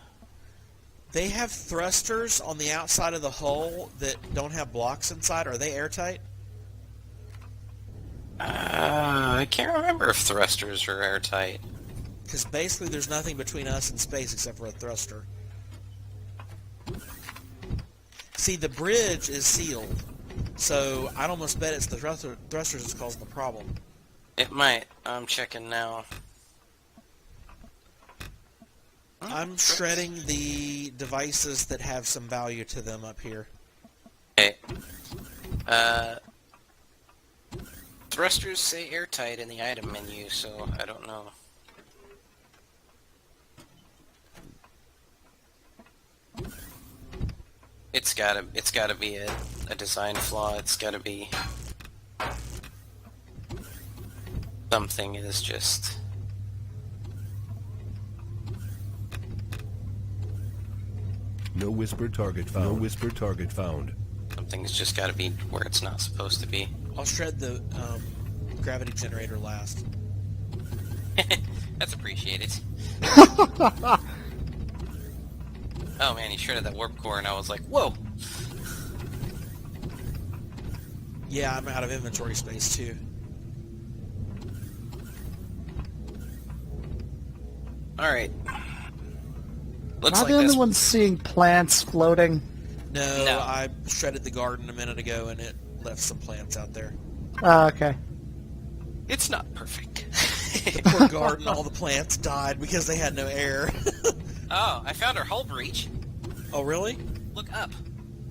They have thrusters on the outside of the hull that don't have blocks inside. Are they airtight? I can't remember if thrusters are airtight. Because basically there's nothing between us and space except for a thruster. See, the bridge is sealed, so I'd almost bet it's the thrusters that's causing the problem. It might. I'm checking now. I'm shredding the devices that have some value to them up here. Okay. Thrusters say airtight in the item menu, so I don't know. It's gotta be a design flaw. It's gotta be something is just. No whispered target found. No whispered target found. Something's just got to be where it's not supposed to be. I'll shred the gravity generator last. That's appreciated. Oh man, he shredded that warp core, and I was like, whoa! Yeah, I'm out of inventory space too. Alright. Looks Am I like the only this. one seeing plants floating? No, No. I shredded the garden a minute ago and it left some plants out there. Okay. It's not perfect. The poor garden, all the plants died because they had no air. Oh, I found our hull breach. Oh, really? Look up.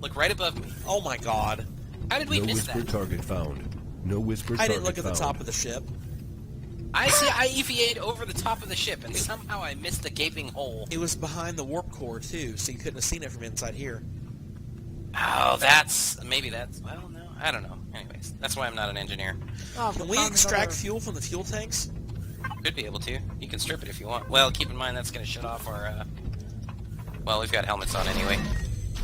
Look right above me. Oh my god. How did we No miss whisper that? target found. No whisper I target didn't look at the found. top of the ship. I see I EVA'd over the top of the ship, and somehow I missed the gaping hole. It was behind the warp core too, so you couldn't have seen it from inside here. Oh, maybe that's, well, no, I don't know. Anyways, that's why I'm not an engineer. Oh, Can we extract fuel from the fuel tanks? Could be able to. You can strip it if you want. Well, keep in mind that's going to shut off our, well, we've got helmets on anyway.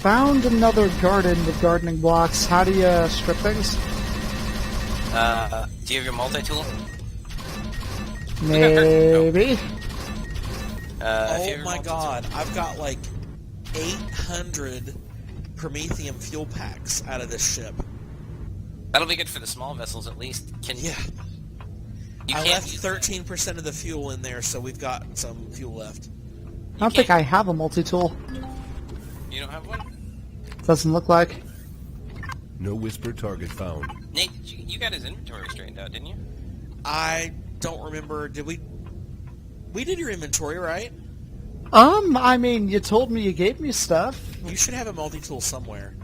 Found another garden with gardening blocks. How do you strip things? Do you have your multi-tool? Maybe. If you Oh have your my multi-tool- god, I've got like 800 Promethium fuel packs out of this ship. That'll be good for the small vessels at least. Yeah. You I can't left use 13% of the fuel in there, so we've got some fuel left. I don't think I have a multi-tool. You don't have one? Doesn't look like. No whisper target found. Nate, you got his inventory straightened out, didn't you? I don't remember, did we... We did your inventory, right? I mean, you told me you gave me stuff. You should have a multi-tool somewhere.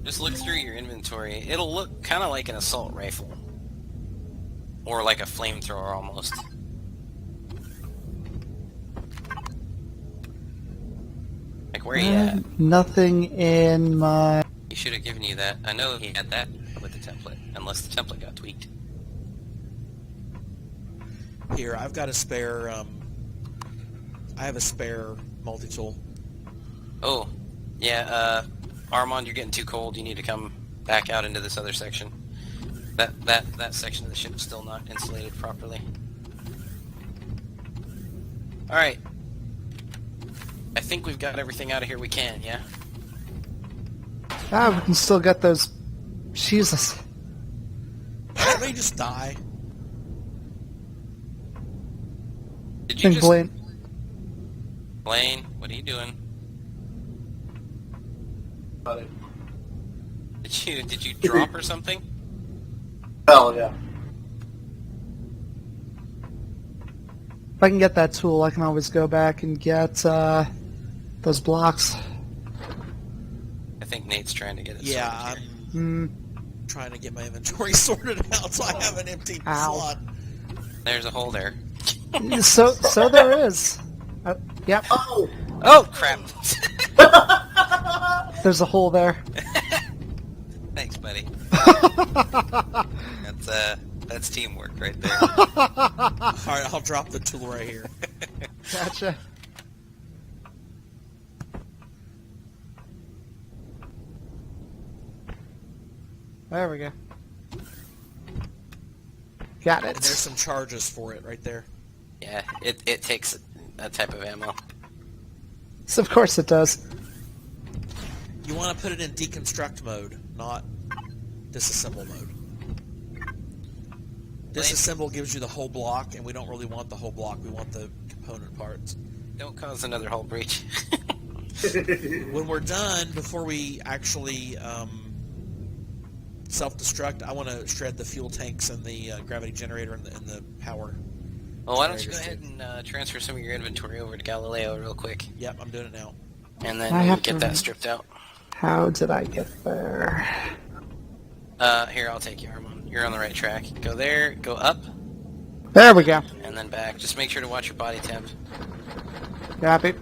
Just look through your inventory. It'll look kind of like an assault rifle. Or like a flamethrower almost. Like, where are you at? Nothing in my... He should have given you that. I know he had that with the template, unless the template got tweaked. Here, I've got a spare, I have a spare multi-tool. Oh, yeah, Armand, you're getting too cold. You need to come back out into this other section. That section of the ship is still not insulated properly. Alright. I think we've got everything out of here we can, yeah? we can still get those... Jesus. Can't they just die? Did I you think just... Blaine... Blaine, what are you doing? Did you drop or something? Hell yeah. If I can get that tool, I can always go back and get those blocks. I think Nate's trying to get it Yeah, sorted here. Hmm. I'm trying to get my inventory sorted out so I have an empty Ow. slot. There's a hole there. So there is. Yep. Oh! Oh, crap! There's a hole there. Thanks, buddy. That's teamwork right there. Alright, I'll drop the tool right here. Gotcha. There we go. Got And there's it. some charges for it right there. Yeah, it takes that type of ammo. So of course it does. You want to put it in deconstruct mode, not disassemble mode. Disassemble gives you the whole block, and we don't really want the whole block. We want the component parts. Don't cause another hull breach. When we're done, before we actually self-destruct, I want to shred the fuel tanks and the gravity generator and the power. Well, why don't you go ahead and transfer some of your inventory over to Galileo real quick, Yep, I'm doing it now. and then I we'll have get to- that stripped out. How did I get there? Here, I'll take you, Armand. You're on the right track. Go there, go up, There we go. and then back. Just make sure to watch your body temp. Copy.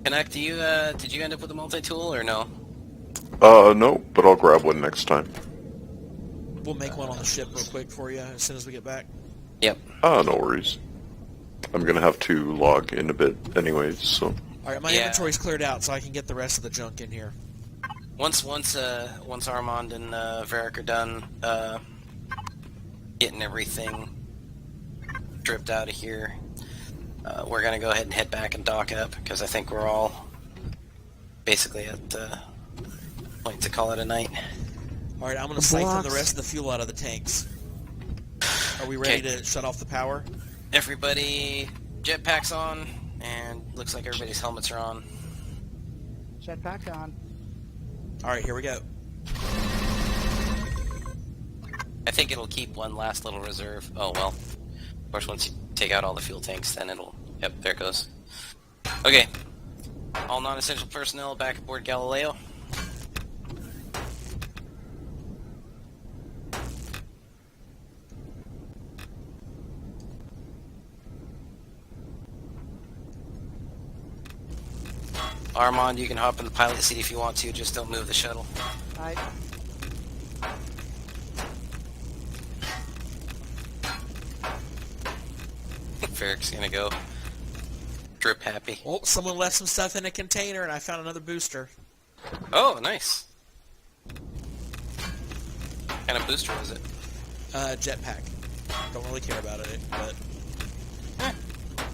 Connect, did you end up with a multi-tool, or no? No, but I'll grab one next time. We'll make one on the ship real quick for you as soon as we get back. Yep. No worries. I'm gonna have to log in a bit anyways, so... Alright, my Yeah. inventory's cleared out, so I can get the rest of the junk in here. Once Armand and Varric are done getting everything stripped out of here, we're gonna go ahead and head back and dock up because I think we're all basically at the point to call it a night. Alright, I'm gonna The siphon the blocks. rest of the fuel out of the tanks. Are we ready Okay. to shut off the power? Everybody, jetpacks on, and looks like everybody's helmets are on. Jetpack on. Alright, here we go. I think it'll keep one last little reserve. Oh well. Of course, once you take out all the fuel tanks, then it'll... Yep, there it goes. Okay. All non-essential personnel back aboard Galileo. Armand, you can hop in the pilot seat if you want to, just don't move the shuttle. Alright. Varric's gonna go drip happy. Oh, someone left some stuff in a container, and I found another booster. Oh, nice. What kind of booster was it? Jetpack. Don't really care about it, but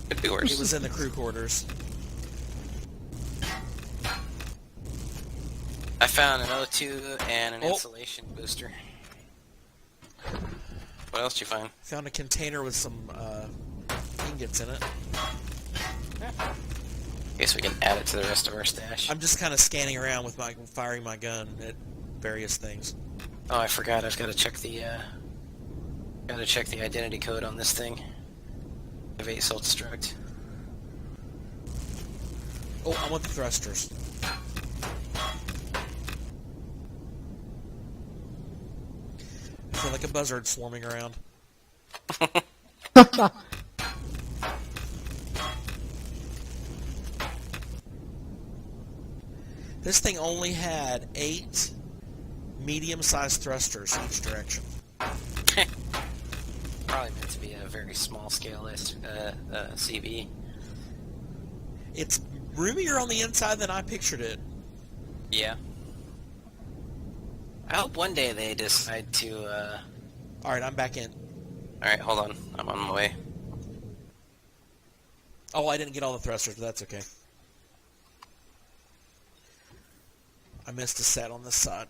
Could be worse. it was in the crew quarters. I found an O2 and an Oh. insulation booster. What else did you find? Found a container with some ingots in it. Guess we can add it to the rest of our stash. I'm just kind of scanning around with firing my gun at various things. Oh, I forgot. I've got to check the identity code on this thing. Evade self-destruct. Oh, I want the thrusters. I feel like a buzzard swarming around. This thing only had 8 medium-sized thrusters each direction. Probably meant to be a very small scale CV. It's roomier on the inside than I pictured it. Yeah. I hope one day they decide to, Alright, I'm back in. Alright, hold on. I'm on my way. Oh, I didn't get all the thrusters, but that's okay. I missed a set on this side.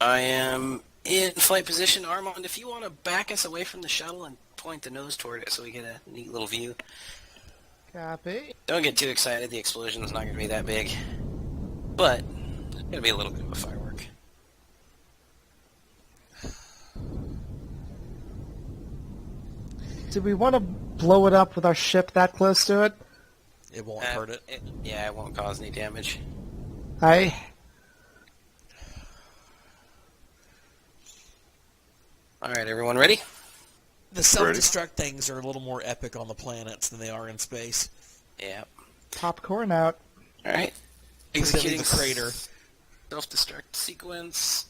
I am in flight position. Armand, if you want to back us away from the shuttle and point the nose toward it so we get a neat little view. Copy. Don't get too excited. The explosion's not going to be that big. But, it's going to be a little bit of a firework. Do we want to blow it up with our ship that close to it? It won't hurt it. Yeah, it won't cause any damage. I Alright, everyone ready? The self-destruct things are a little more epic on the planets than they are in space. Yeah. popcorn out. Alright. Executing the crater. Self-destruct sequence.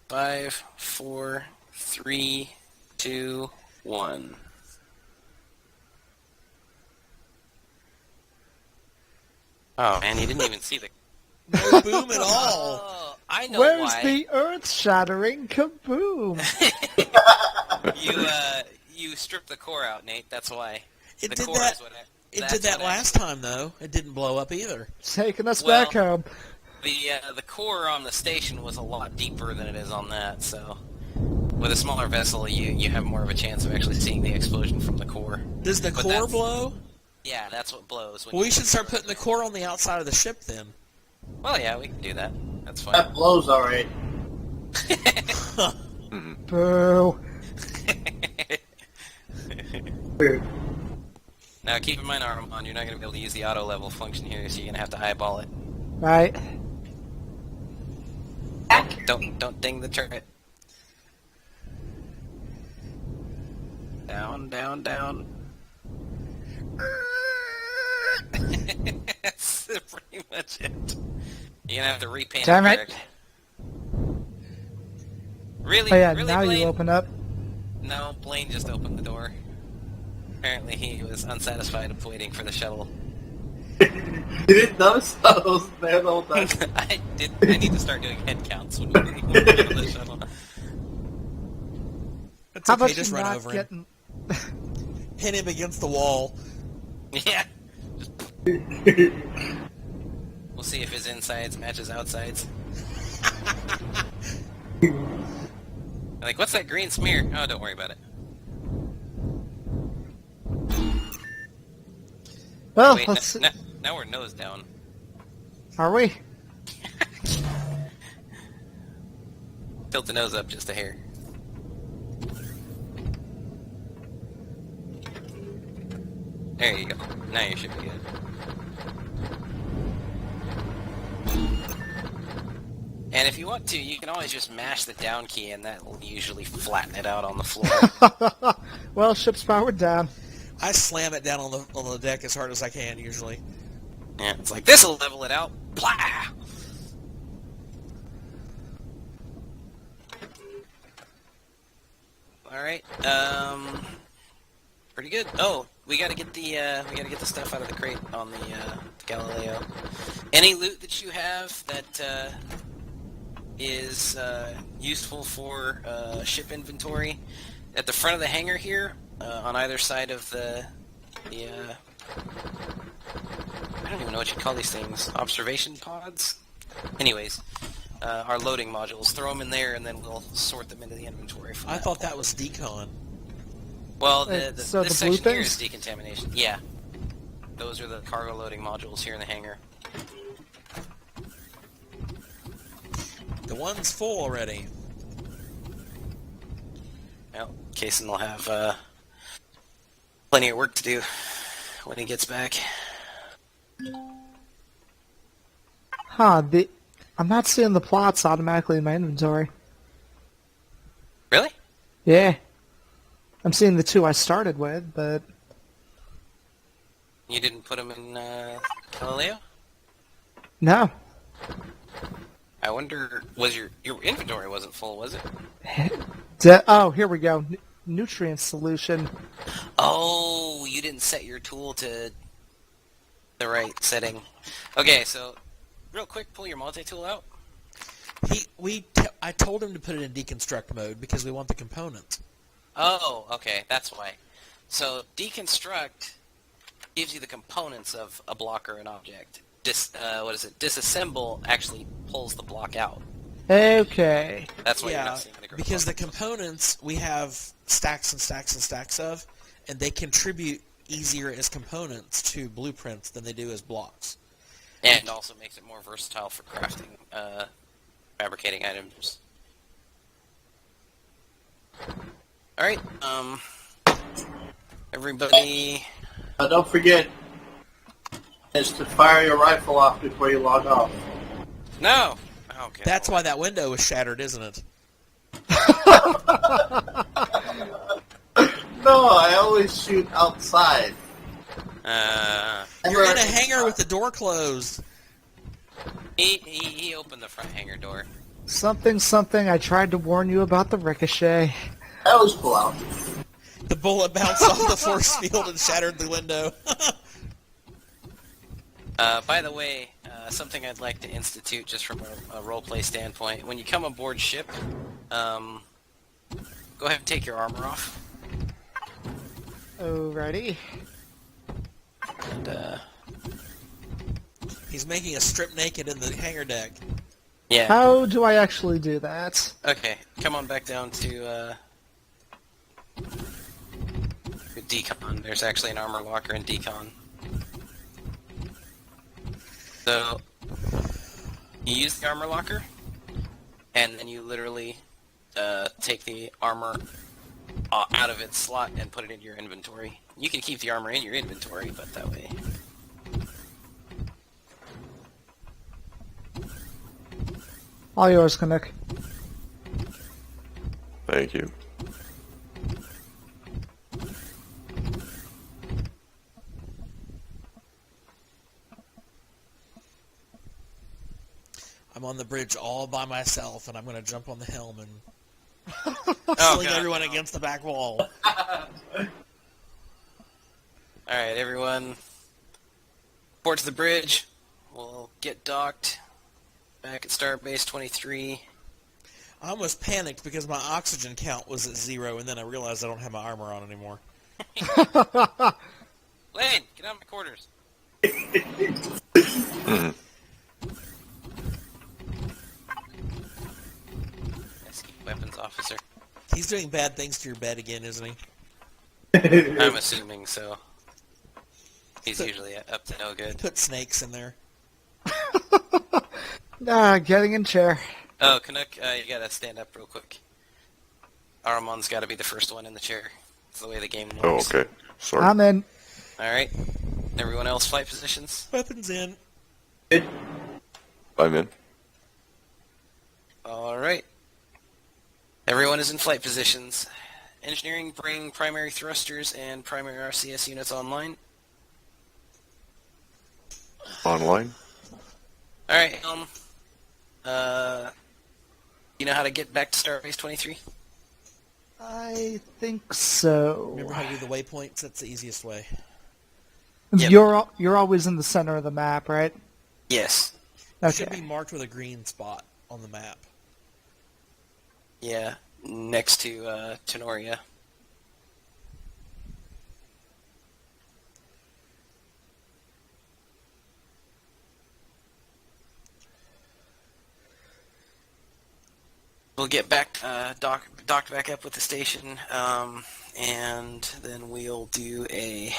5, 4, 3, 2, 1. Oh man, you didn't even see the... No boom at all. Oh, I know Where's why. the earth-shattering kaboom? You stripped the core out, Nate. That's why. It The did core that. is what It that's did that what last time though. It didn't blow up either. Taking us Well- back home. The core on the station was a lot deeper than it is on that, so with a smaller vessel, you have more of a chance of actually seeing the explosion from the core. Does the But core that's- blow? Yeah, that's what blows. When Well, we you- should start putting the core on the outside of the ship then. Well, yeah, we can do that. That's fine. That blows alright. Boo. Weird. Now, keep in mind, Armand, you're not going to be able to use the auto level function here, so you're going to have to eyeball it. Right. Don't ding the turret. Down, down, down. That's pretty much it. You're gonna have to repaint Damn it. Eric. Really? Oh yeah, really, now Blaine? you open up. No, Blaine just opened the door. Apparently he was unsatisfied with waiting for the shuttle. You didn't notice I was there the whole time? I need to start doing head counts when we wait for the shuttle. It's How okay, about just you run not over getting... him. Hit him against the wall. Yeah. We'll see if his insides match his outsides. Like, what's that green smear? Oh, don't worry about it. Well, Wait, let's see. now we're nose down. Are we? Tilt the nose up just a hair. There you go. Now you should be good. And if you want to, you can always just mash the down key and that will usually flatten it out on the floor. Well, ship's powered down. I slam it down on the deck as hard as I can, usually. Yeah, it's like, this'll level it out. Blah! Alright, pretty good. Oh, we gotta get the stuff out of the crate on the Galileo. Any loot that you have that is useful for ship inventory, at the front of the hangar here, on either side of the I don't even know what you call these things. Observation pods? Anyways, our loading modules. Throw them in there and then we'll sort them into the inventory. From I thought that was decon. Well, So this the blue section here things? is decontamination. Yeah. Those are the cargo loading modules here in the hangar. The one's full already. Well, Kason will have plenty of work to do when he gets back. Huh, I'm not seeing the plots automatically in my inventory. Really? Yeah. I'm seeing the two I started with, but... You didn't put them in Galileo? No. I wonder, was your inventory wasn't full, was it? Oh, here we go. Nutrient solution. Oh, you didn't set your tool to the right setting. Okay, so real quick, pull your multi-tool out. I told him to put it in deconstruct mode because we want the components. Oh, okay, that's why. So deconstruct gives you the components of a block or an object. Disassemble actually pulls the block out. Okay. That's why you're Yeah, not seeing the because the components we have stacks and stacks and stacks of, and they contribute easier as components to blueprints than they do as blocks. And also makes it more versatile for crafting, fabricating items. Alright, everybody... Don't forget, is to fire your rifle off before you log off. No! Okay. That's why that window was shattered, isn't it? No, I always shoot outside. You're in a hangar with the door closed. He opened the front hangar door. Something, I tried to warn you about the ricochet. I always pull out. The bullet bounced off the force field and shattered the window. By the way, something I'd like to institute just from a roleplay standpoint. When you come aboard ship, go ahead and take your armor off. Alrighty. And, He's making a strip naked in the hangar deck. yeah. How do I actually do that? Okay, come on back down to decon. There's actually an armor locker in decon. So, you use the armor locker, and then you literally take the armor out of its slot and put it in your inventory. You can keep the armor in your inventory, but that way... All yours, Canuck. Thank you. I'm on the bridge all by myself, and I'm going to jump on the helm and Oh, sling God, everyone no. against the back wall. Alright, everyone. Report to the bridge. We'll get docked back at Starbase 23. I almost panicked because my oxygen count was at 0, and then I realized I don't have my armor on anymore. Lane, get out of my quarters. Weapons officer. He's doing bad things to your bed again, isn't he? I'm assuming so. He's usually up to no good. Put snakes in there. Getting in chair. Oh, Canuck, you gotta stand up real quick. Armand's gotta be the first one in the chair. That's the way the game Oh, works. okay. Sorry. I'm in. Alright. Everyone else flight positions? Weapons in. I'm in. Alright. Everyone is in flight positions. Engineering, bring primary thrusters and primary RCS units online. Online? Alright, helm. You know how to get back to Starbase 23? I think so. Remember how to do the waypoints? That's the easiest way. Yep. You're always in the center of the map, right? Yes. It should be Okay. marked with a green spot on the map. Yeah, next to Tenoria. We'll get back, docked back up with the station, and then we'll do a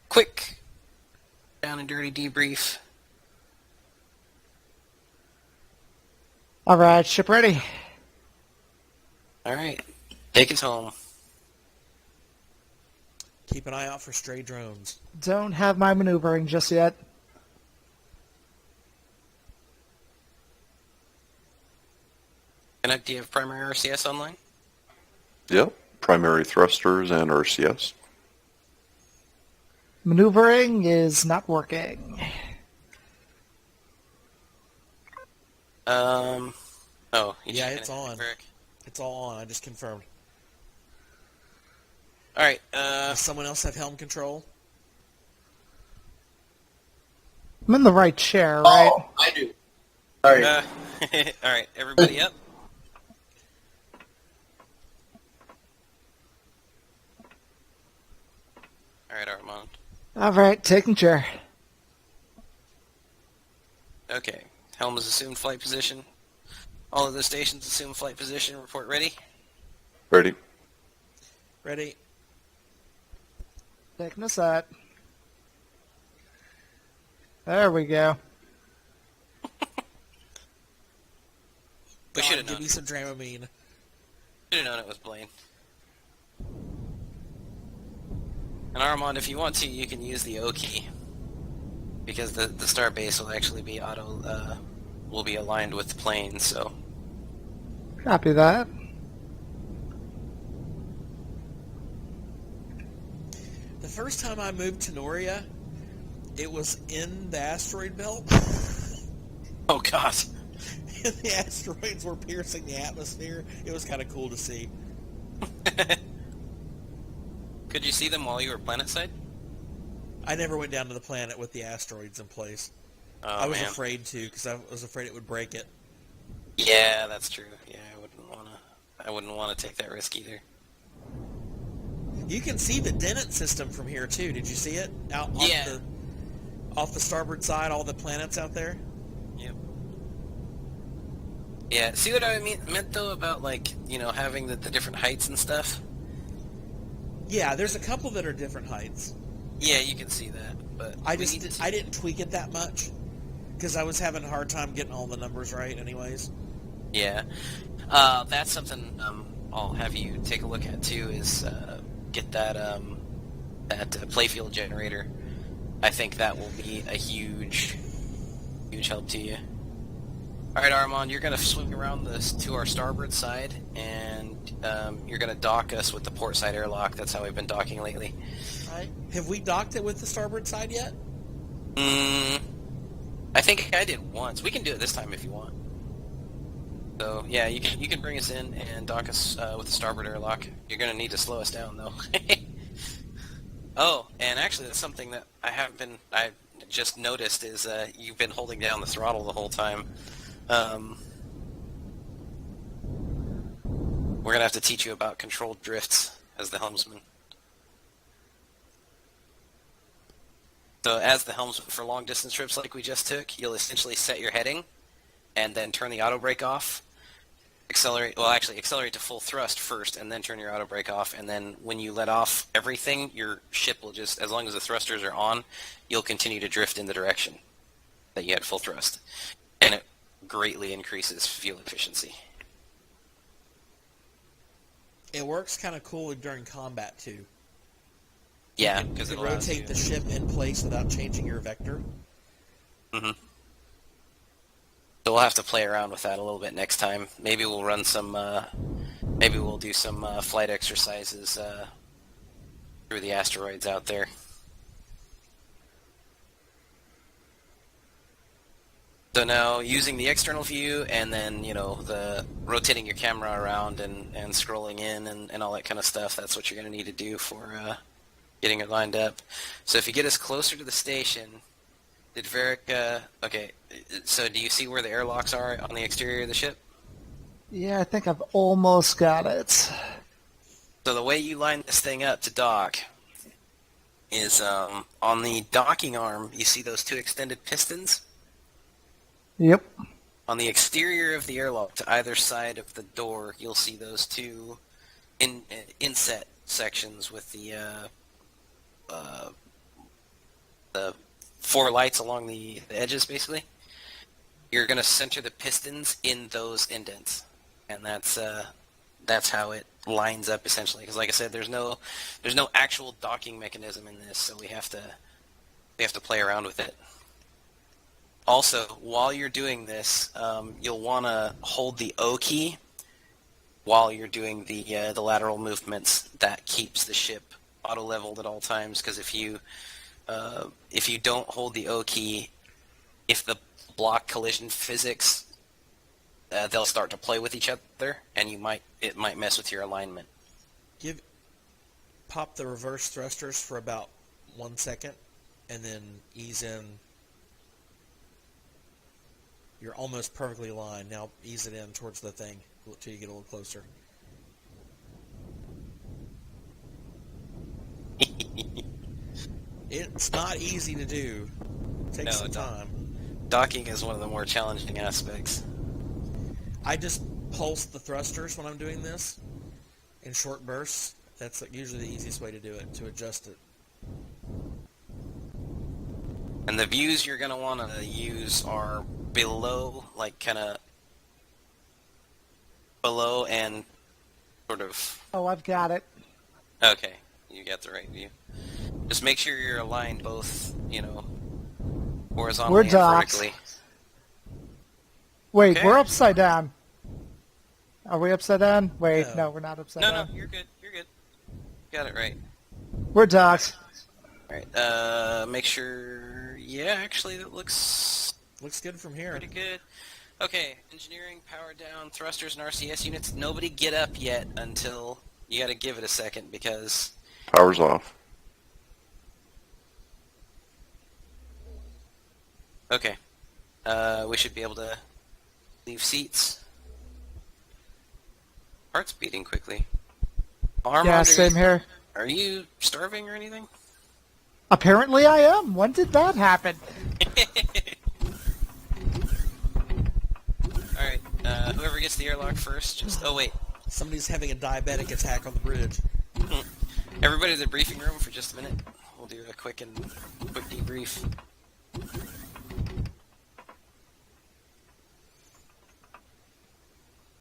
quick down and dirty debrief. All right, ship ready. All right, take us home. Keep an eye out for stray drones. Don't have my maneuvering just yet. Canuck, do you have primary RCS online? Yep. Primary thrusters and RCS. Maneuvering is not working. Oh, you Yeah, checking it's it, on. Rick? It's all on. I just confirmed. All right. Does someone else have helm control? I'm in the right chair, right? Oh, I do. Sorry. All right, everybody up. All right, Armand. All right, taking chair. Okay, helm is assumed flight position. All of the stations assume flight position. Report ready. Ready? Ready? Taking a set. There we go. We should have Give known. me some Dramamine. Should have known it was Blaine. And Armand, if you want to, you can use the O key, because the star base will actually be will be aligned with the plane. So Copy that. The first time I moved to Noria, it was in the asteroid belt. oh god. And the asteroids were piercing the atmosphere. It was kind of cool to see. Could you see them while you were planetside? I never went down to the planet with the asteroids in place. Oh, I was man. afraid to, because I was afraid it would break it. Yeah, that's true. Yeah, I wouldn't want to take that risk either. You can see the Dennett system from here too. Did you see it? Out Yeah. off the starboard side, all the planets out there. Yep. Yeah, see what I meant though about, like, you know, having the different heights and stuff? Yeah, there's a couple that are different heights. Yeah, you can see that, but I we need to- I didn't tweak it that much because I was having a hard time getting all the numbers right. Anyways, Yeah. That's something I'll have you take a look at too, is get that playfield generator. I think that will be a huge help to you. Alright, Armand, you're going to swing around to our starboard side, and you're going to dock us with the port side airlock. That's how we've been docking lately. have we docked it with the starboard side yet? I think I did once. We can do it this time if you want. So yeah, you can bring us in and dock us with the starboard airlock. You're gonna need to slow us down though. Oh, and actually, that's something that I just noticed is you've been holding down the throttle the whole time. We're gonna have to teach you about controlled drifts as the helmsman. So as the helmsman for long distance trips like we just took, you'll essentially set your heading and then turn the auto brake off. Accelerate to full thrust first and then turn your auto brake off, and then when you let off everything, your ship will just, as long as the thrusters are on, you'll continue to drift in the direction that you had full thrust. And it greatly increases fuel efficiency. It works kind of cool during combat too. Yeah, You because it can allows rotate you... the ship in place without changing your vector. Mm-hmm. So we'll have to play around with that a little bit next time. Maybe we'll run some, maybe we'll do some flight exercises through the asteroids out there. So now, using the external view and then, the rotating your camera around and scrolling in and all that kind of stuff, that's what you're going to need to do for getting it lined up. So if you get us closer to the station, did Varric, okay, so do you see where the airlocks are on the exterior of the ship? Yeah, I think I've almost got it. So the way you line this thing up to dock is on the docking arm, you see those two extended pistons? Yep. On the exterior of the airlock to either side of the door, you'll see those two inset sections with the four lights along the edges, basically. You're going to center the pistons in those indents, and that's how it lines up essentially. Because, like I said, there's no actual docking mechanism in this, so we have to play around with it. Also, while you're doing this, you'll want to hold the O key while you're doing the lateral movements. That keeps the ship auto leveled at all times. Because if you don't hold the O key, if the block collision physics, they'll start to play with each other, and it might mess with your alignment. Pop the reverse thrusters for about 1 second, and then ease in. You're almost perfectly aligned. Now ease it in towards the thing until you get a little closer. It's not easy to do. It takes some time. Docking is one of the more challenging aspects. I just pulse the thrusters when I'm doing this in short bursts. That's usually the easiest way to do it, to adjust it. And the views you're going to want to use are below, like kind of below and sort of... Oh, I've got it. Okay, you got the right view. Just make sure you're aligned both, horizontally We're and docked. vertically. Wait, Okay. we're upside down. Are we upside down? Wait, No. no, we're not upside No, down. you're good. You're good. Got it right. We're docked. All right. Make sure. Yeah, actually, that looks Looks good from here. pretty good. Okay, engineering, power down, thrusters and RCS units. Nobody get up yet until you got to give it a second because. Power's off. Okay. We should be able to leave seats. Heart's beating quickly. Armand, Yeah, same here. Are you starving or anything? Apparently I am. When did that happen? Alright, whoever gets the airlock first, just... Oh, wait. Somebody's having a diabetic attack on the bridge. Everybody to the briefing room for just a minute. We'll do a quick debrief.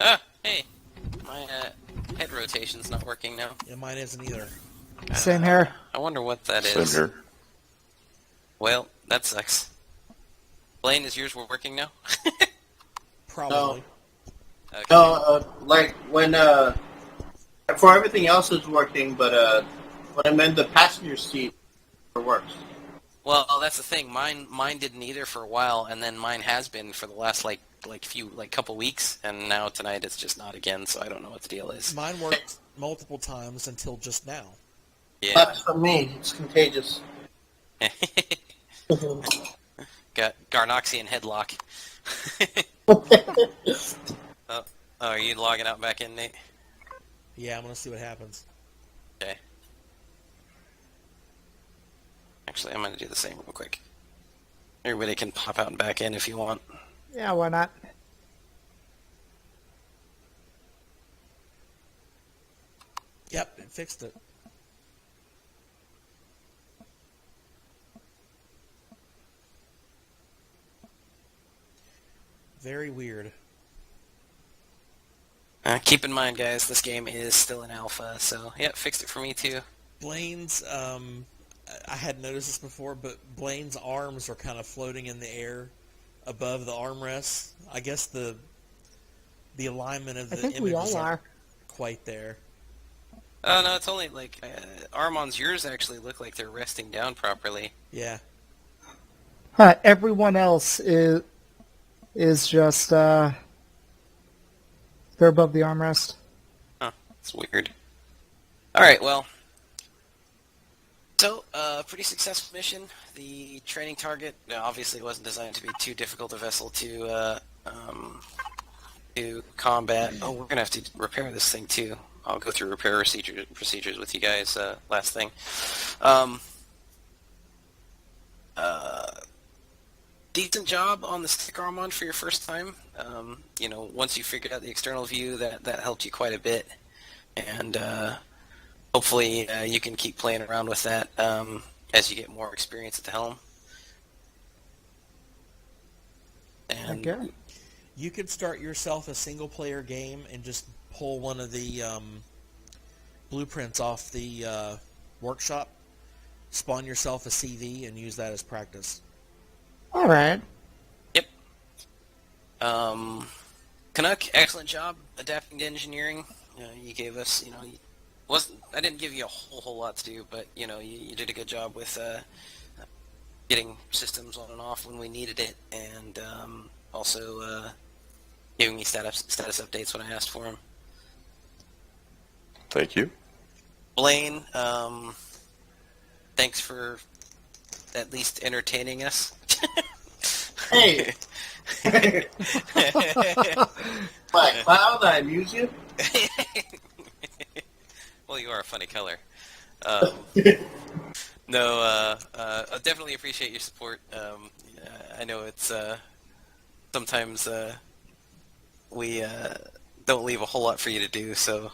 Ah, hey. My head rotation's not working now. Yeah, mine isn't either. Same here. I wonder what that Same is. here. Well, that sucks. Blaine, is yours working now? Probably. Okay. No, like when for everything else it's working, but when I'm in the passenger seat, it works. Well, that's the thing. Mine didn't either for a while, and then mine has been for the last couple weeks, and now tonight it's just not again. So I don't know what the deal is. Mine worked multiple times until just now. Yeah. That's for me. It's contagious. Got Garnoxian headlock. Oh, are you logging out back in, Nate? Yeah, I'm gonna see what happens. Okay. Actually, I'm gonna do the same real quick. Everybody can pop out and back in if you want. Yeah, why not? Yep, it fixed it. Very weird. Keep in mind, guys, this game is still in alpha, so yeah, fixed it for me too. Blaine's, I had noticed this before, but Blaine's arms are kind of floating in the air above the armrests. I guess the alignment of I the think we images all aren't are. quite there. Oh no, it's only like Armon's yours actually look like they're resting down properly. Yeah. Huh, everyone else is just they're above the armrest. Huh, it's weird. All right, well, so pretty successful mission. The training target obviously wasn't designed to be too difficult a vessel to combat. Oh, we're gonna have to repair this thing too. I'll go through repair procedures with you guys. Last thing. Decent job on the stick Armon for your first time. Once you figured out the external view, that helped you quite a bit, and hopefully you can keep playing around with that as you get more experience at the helm. And Okay. You could start yourself a single-player game and just pull one of the blueprints off the workshop, spawn yourself a CV, and use that as practice. All right. Yep. Canuck, excellent job adapting to engineering. You gave us, I didn't give you a whole lot to do, but you did a good job with getting systems on and off when we needed it, and also giving me status updates when I asked for them. Thank you. Blaine, thanks for at least entertaining us. Hey! What, Cloud? I amuse you? Well, you are a funny color. No, I definitely appreciate your support. I know it's sometimes we don't leave a whole lot for you to do, so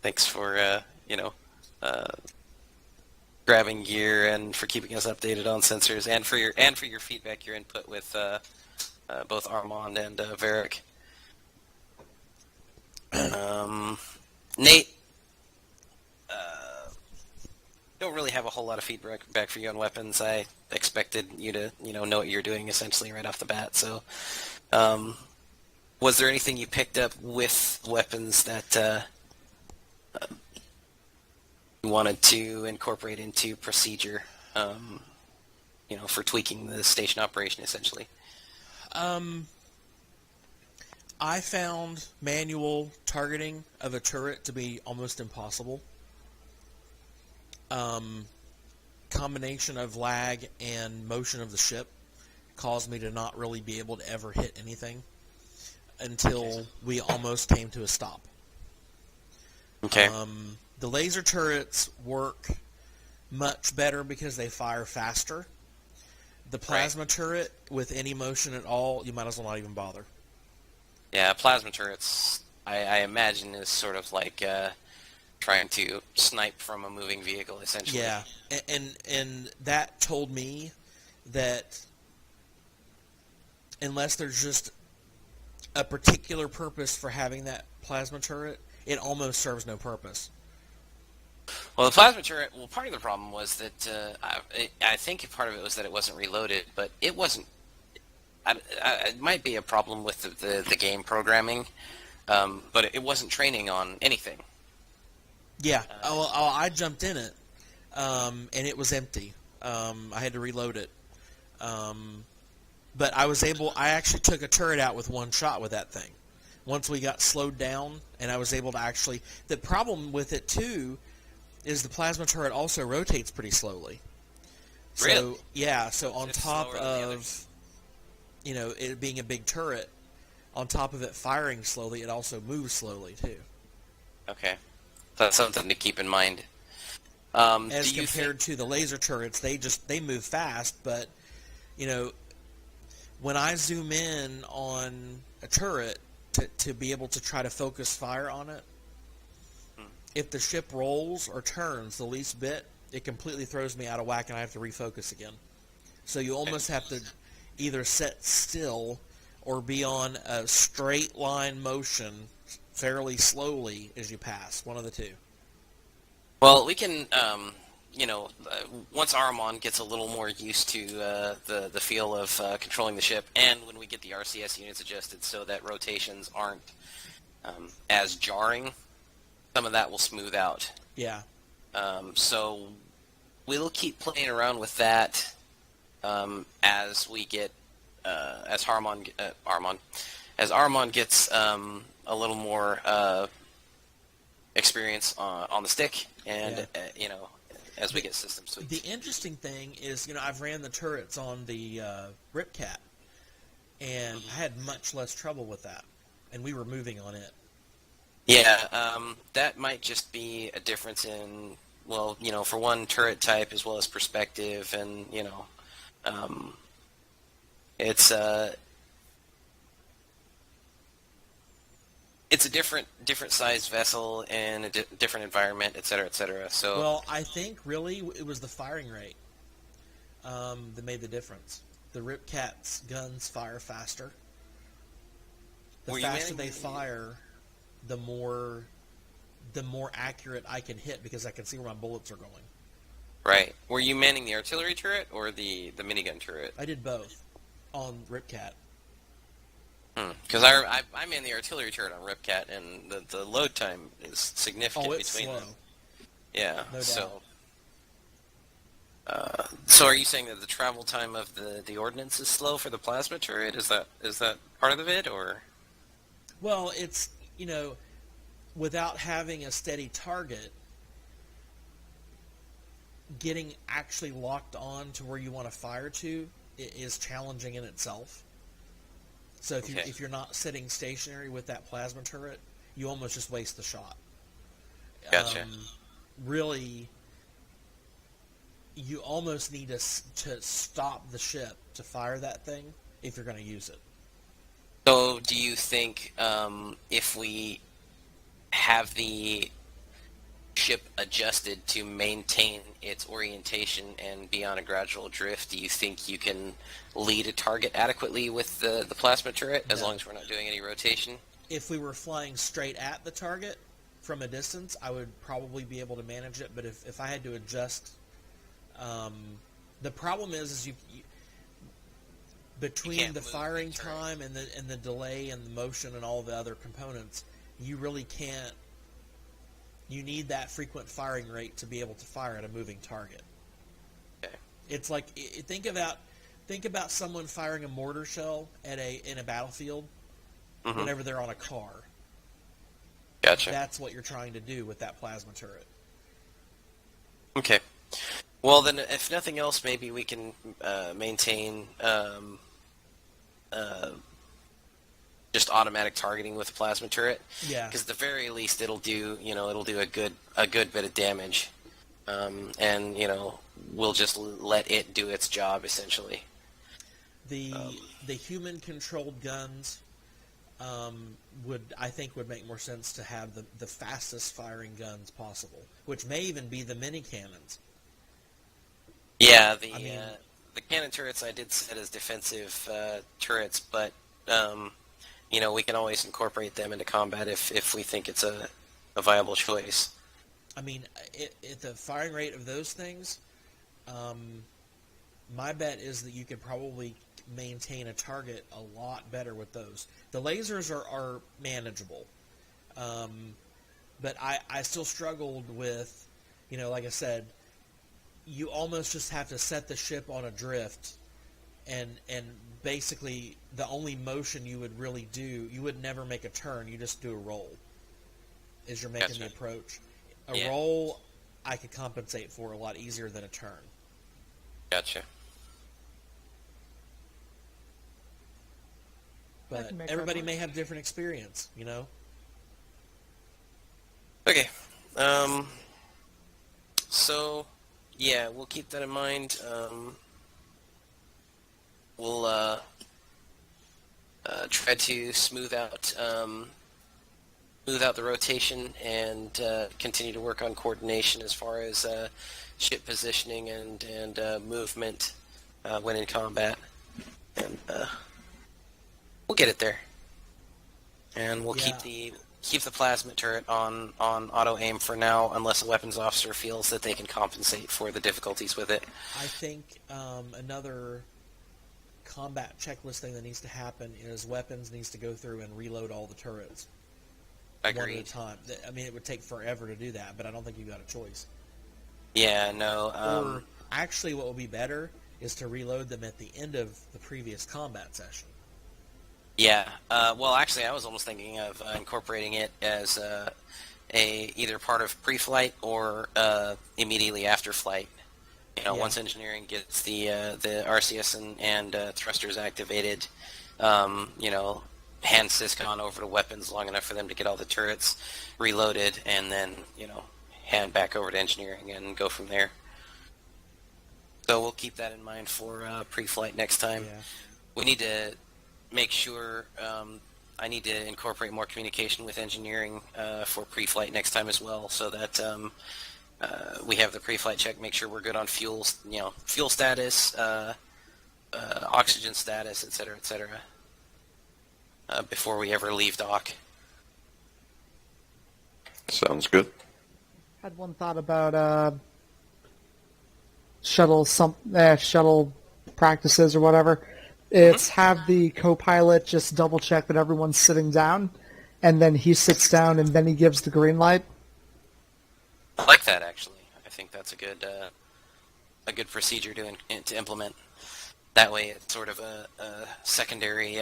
thanks for grabbing gear and for keeping us updated on sensors and for your feedback, your input with both Armand and Varric. Nate, don't really have a whole lot of feedback for you on weapons. I expected you to know what you're doing essentially right off the bat. So, was there anything you picked up with weapons that you wanted to incorporate into procedure, for tweaking the station operation essentially? I found manual targeting of a turret to be almost impossible. Combination of lag and motion of the ship caused me to not really be able to ever hit anything until we almost came to a stop. Okay. The laser turrets work much better because they fire faster. The plasma turret, with any motion at all, you might as well not even bother. Yeah, plasma turrets, I imagine, is sort of like trying to snipe from a moving vehicle, essentially. Yeah, and that told me that unless there's just a particular purpose for having that plasma turret, it almost serves no purpose. Well, the plasma turret, part of the problem was that I think part of it was that it wasn't reloaded, but it wasn't. It might be a problem with the game programming, but it wasn't training on anything. Yeah, I jumped in it, and it was empty. I had to reload it. But I actually took a turret out with one shot with that thing. Once we got slowed down, and I was able to actually... The problem with it, too, is the plasma turret also rotates pretty slowly. So, Really? yeah, so on It's top slower than the of, others. It being a big turret, on top of it firing slowly, it also moves slowly, too. Okay. That's something to keep in mind. As Do you compared to the laser turrets, they move fast, but, when I zoom in on a turret to be able to try to focus fire on it, if the ship rolls or turns the least bit, it completely throws me out of whack and I have to refocus again. So you almost have to either sit still or be on a straight line motion fairly slowly as you pass, one of the two. Well, we can, once Aramon gets a little more used to the feel of controlling the ship, and when we get the RCS units adjusted so that rotations aren't as jarring, some of that will smooth out. Yeah. So we'll keep playing around with that as we get as Aramon gets a little more experience on the stick, and as we get systems tweaked. The interesting thing is, I've ran the turrets on the Ripcat, and I had much less trouble with that, and we were moving on it. Yeah, that might just be a difference in, for one, turret type as well as perspective, and it's a different size vessel in a different environment, et cetera, et cetera. So, Well, I think really it was the firing rate that made the difference. The Ripcat's guns fire faster. The Were you faster manning they fire, the more accurate I can hit because I can see where my bullets are going. right. Were you manning the artillery turret or the minigun turret? I did both on Ripcat. Because I man the artillery turret on Ripcat, and the load time is significant Oh, it's between slow. them. Yeah. No so, doubt. so are you saying that the travel time of the ordnance is slow for the plasma turret? Is that part of it, or? Well, it's, without having a steady target, getting actually locked on to where you want to fire to is challenging in itself. So if you're not sitting stationary with that plasma turret, you almost just waste the shot. Gotcha. Really, you almost need to stop the ship to fire that thing if you're going to use it. So, do you think if we have the ship adjusted to maintain its orientation and be on a gradual drift, do you think you can lead a target adequately with the plasma turret, as No. long as we're not doing any rotation? If we were flying straight at the target from a distance, I would probably be able to manage it. But if I had to adjust, the problem is you between can't the move firing the turret. time and the delay and the motion and all the other components, you really can't. You need that frequent firing rate to be able to fire at a moving target. Okay. It's like think about someone firing a mortar shell in a battlefield Mm-hmm. whenever they're on a car. Gotcha. That's what you're trying to do with that plasma turret. Okay. Well, then, if nothing else, maybe we can maintain just automatic targeting with the plasma turret. Yeah. Because at the very least, it'll do a good bit of damage, and we'll just let it do its job essentially. The human-controlled guns would make more sense to have the fastest firing guns possible, which may even be the mini cannons. Yeah, the I mean- the cannon turrets I did set as defensive turrets, but we can always incorporate them into combat if we think it's a viable choice. I mean, at the firing rate of those things, my bet is that you could probably maintain a target a lot better with those. The lasers are manageable, but I still struggled with, like I said, you almost just have to set the ship on a drift, and basically the only motion you would really do, you would never make a turn, you just do a roll as you're making the Gotcha. approach. A Yeah. roll, I could compensate for a lot easier than a turn. Gotcha. But can make that everybody work. may have different experience, you know? Okay. So, yeah, we'll keep that in mind. We'll try to smooth out the rotation and continue to work on coordination as far as ship positioning and movement when in combat, and we'll get it there. And we'll Yeah. keep the plasma turret on auto aim for now, unless a weapons officer feels that they can compensate for the difficulties with it. I think another combat checklist thing that needs to happen is weapons needs to go through and reload all the turrets. One at a Agreed. time. I mean, it would take forever to do that, but I don't think you've got a choice. Yeah, no. Or actually, what would be better is to reload them at the end of the previous combat session. Yeah. Well, actually, I was almost thinking of incorporating it as either part of pre-flight or immediately after flight. You know, Yeah. once engineering gets the RCS and thrusters activated, you know, hand syscon over to weapons long enough for them to get all the turrets reloaded, and then, you know, hand back over to engineering and go from there. So we'll keep that in mind for pre-flight next time. Yeah. We need to make sure, I need to incorporate more communication with engineering for pre-flight next time as well, so that we have the pre-flight check, make sure we're good on fuel, you know, fuel status, oxygen status, etc., before we ever leave dock. Sounds good. Had one thought about shuttle practices or whatever. It's have the co-pilot just double check that everyone's sitting down, and then he sits down and then he gives the green light. I like that, actually. I think that's a good procedure to implement. That way, it's sort of a secondary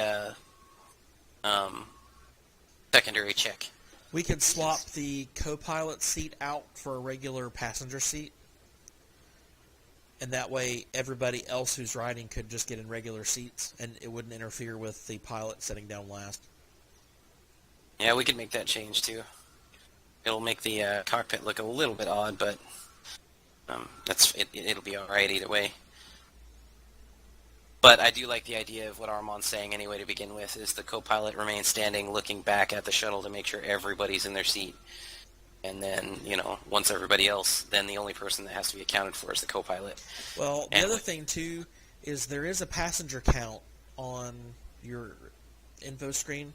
check. We could swap the co-pilot seat out for a regular passenger seat. And that way, everybody else who's riding could just get in regular seats, and it wouldn't interfere with the pilot sitting down last. Yeah, we could make that change too. It'll make the cockpit look a little bit odd, but it'll be all right either way. But I do like the idea of what Armand's saying anyway to begin with, is the co-pilot remains standing looking back at the shuttle to make sure everybody's in their seat. And then, you know, once everybody else, then the only person that has to be accounted for is the co-pilot. Well, the And other thing, too, is there is a passenger count on your info screen.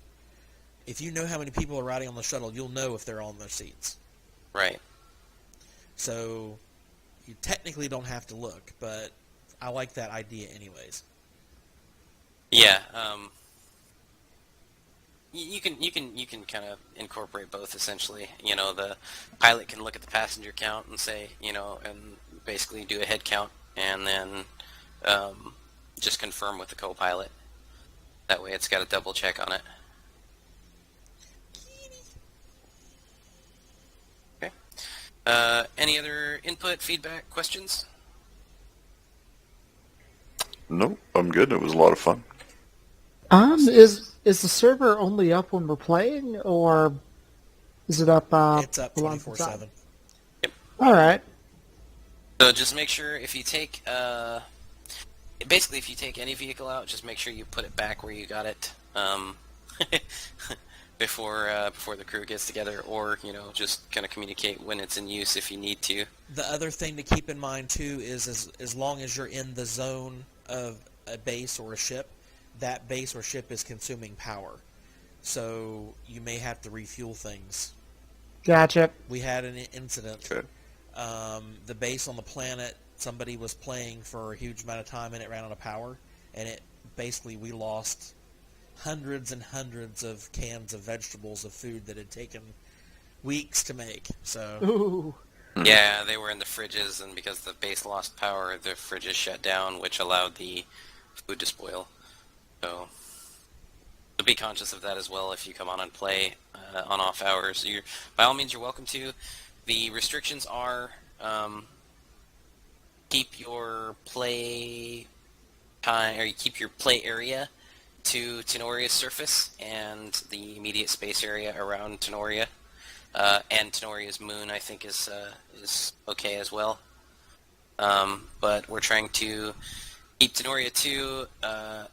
If you know how many people are riding on the shuttle, you'll know if they're on their seats. Right. So you technically don't have to look, but I like that idea anyways. Yeah. You can kind of incorporate both essentially. You know, the pilot can look at the passenger count and say, you know, and basically do a head count, and then just confirm with the co-pilot. That way, it's got a double check on it. Okay. Any other input, feedback, questions? Nope, I'm good. It was a lot of fun. Is the server only up when we're playing, or is it up? It's up a lot of the time? 24/7. All right. So just make sure if you take, basically if you take any vehicle out, just make sure you put it back where you got it before the crew gets together, or, you know, just kind of communicate when it's in use if you need to. The other thing to keep in mind, too, is as long as you're in the zone of a base or a ship, that base or ship is consuming power. So you may have to refuel things. Gotcha. We had an incident. Okay. The base on the planet, somebody was playing for a huge amount of time and it ran out of power. And we lost hundreds and hundreds of cans of vegetables, of food that had taken weeks to make. So Ooh. Yeah, they were in the fridges, and because the base lost power, the fridges shut down, which allowed the food to spoil. So be conscious of that as well if you come on and play on off hours. By all means, you're welcome to. The restrictions are keep your play time, or you keep your play area to Tenoria's surface and the immediate space area around Tenoria. And Tenoria's moon, I think, is okay as well. But we're trying to keep Tenoria 2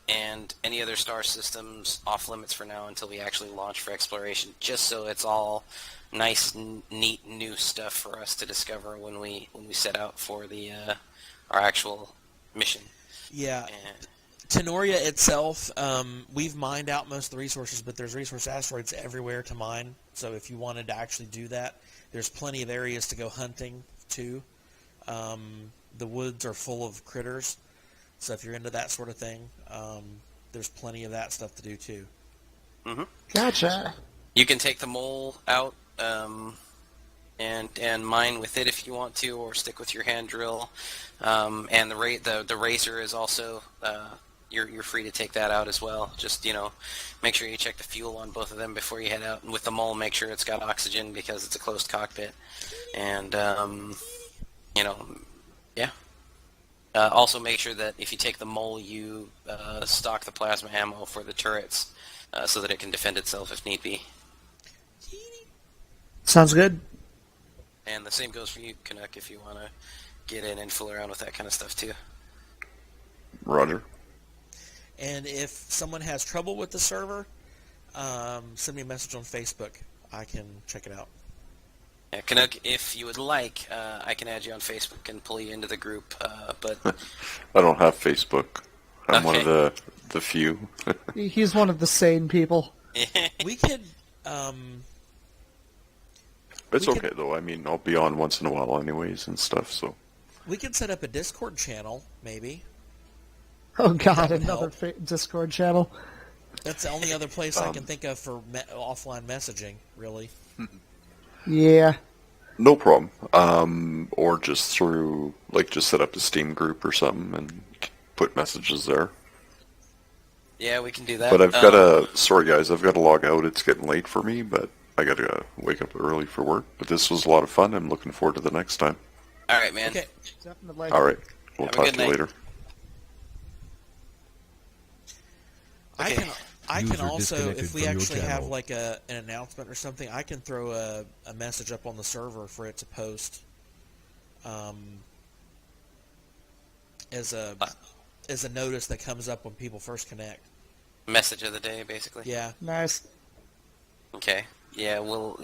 and any other star systems off limits for now until we actually launch for exploration, just so it's all nice, neat, new stuff for us to discover when we set out for the our actual mission. Yeah. And Tenoria itself, we've mined out most of the resources, but there's resource asteroids everywhere to mine. So if you wanted to actually do that, there's plenty of areas to go hunting too. The woods are full of critters, so if you're into that sort of thing, there's plenty of that stuff to do too. mm-hmm. Gotcha. You can take the mole out and mine with it if you want to, or stick with your hand drill. And the razor is also you're free to take that out as well. Just make sure you check the fuel on both of them before you head out. And with the mole, make sure it's got oxygen because it's a closed cockpit. And yeah. Also make sure that if you take the mole, you stock the plasma ammo for the turrets so that it can defend itself if need be. Sounds good. And the same goes for you, Canuck, if you want to get in and fool around with that kind of stuff too. Roger. And if someone has trouble with the server, send me a message on Facebook. I can check it out. Yeah, Canuck, if you would like, I can add you on Facebook and pull you into the group. But I don't have Facebook. I'm one of Okay. the few. He's one of the sane people. We could, It's We okay though. I mean, I'll be on once in a while anyways and stuff. So we could set up a Discord channel, maybe. Oh god, would another help. Discord channel. That's the only other place I can think of for offline messaging, really. Yeah. no problem. Or just through just set up a Steam group or something and put messages there. yeah, we can do that. But I've got to. Sorry guys, I've got to log out. It's getting late for me, but I got to wake up early for work. But this was a lot of fun. I'm looking forward to the next time. All right, man. Okay. Definitely. All right, we'll Have a talk good to you night. later. Okay. I can User also, disconnected if we from your actually have channel. like an announcement or something, I can throw a message up on the server for it to post as a notice that comes up when people first connect. Message of the day, basically. Yeah. Nice. Okay. Yeah, we'll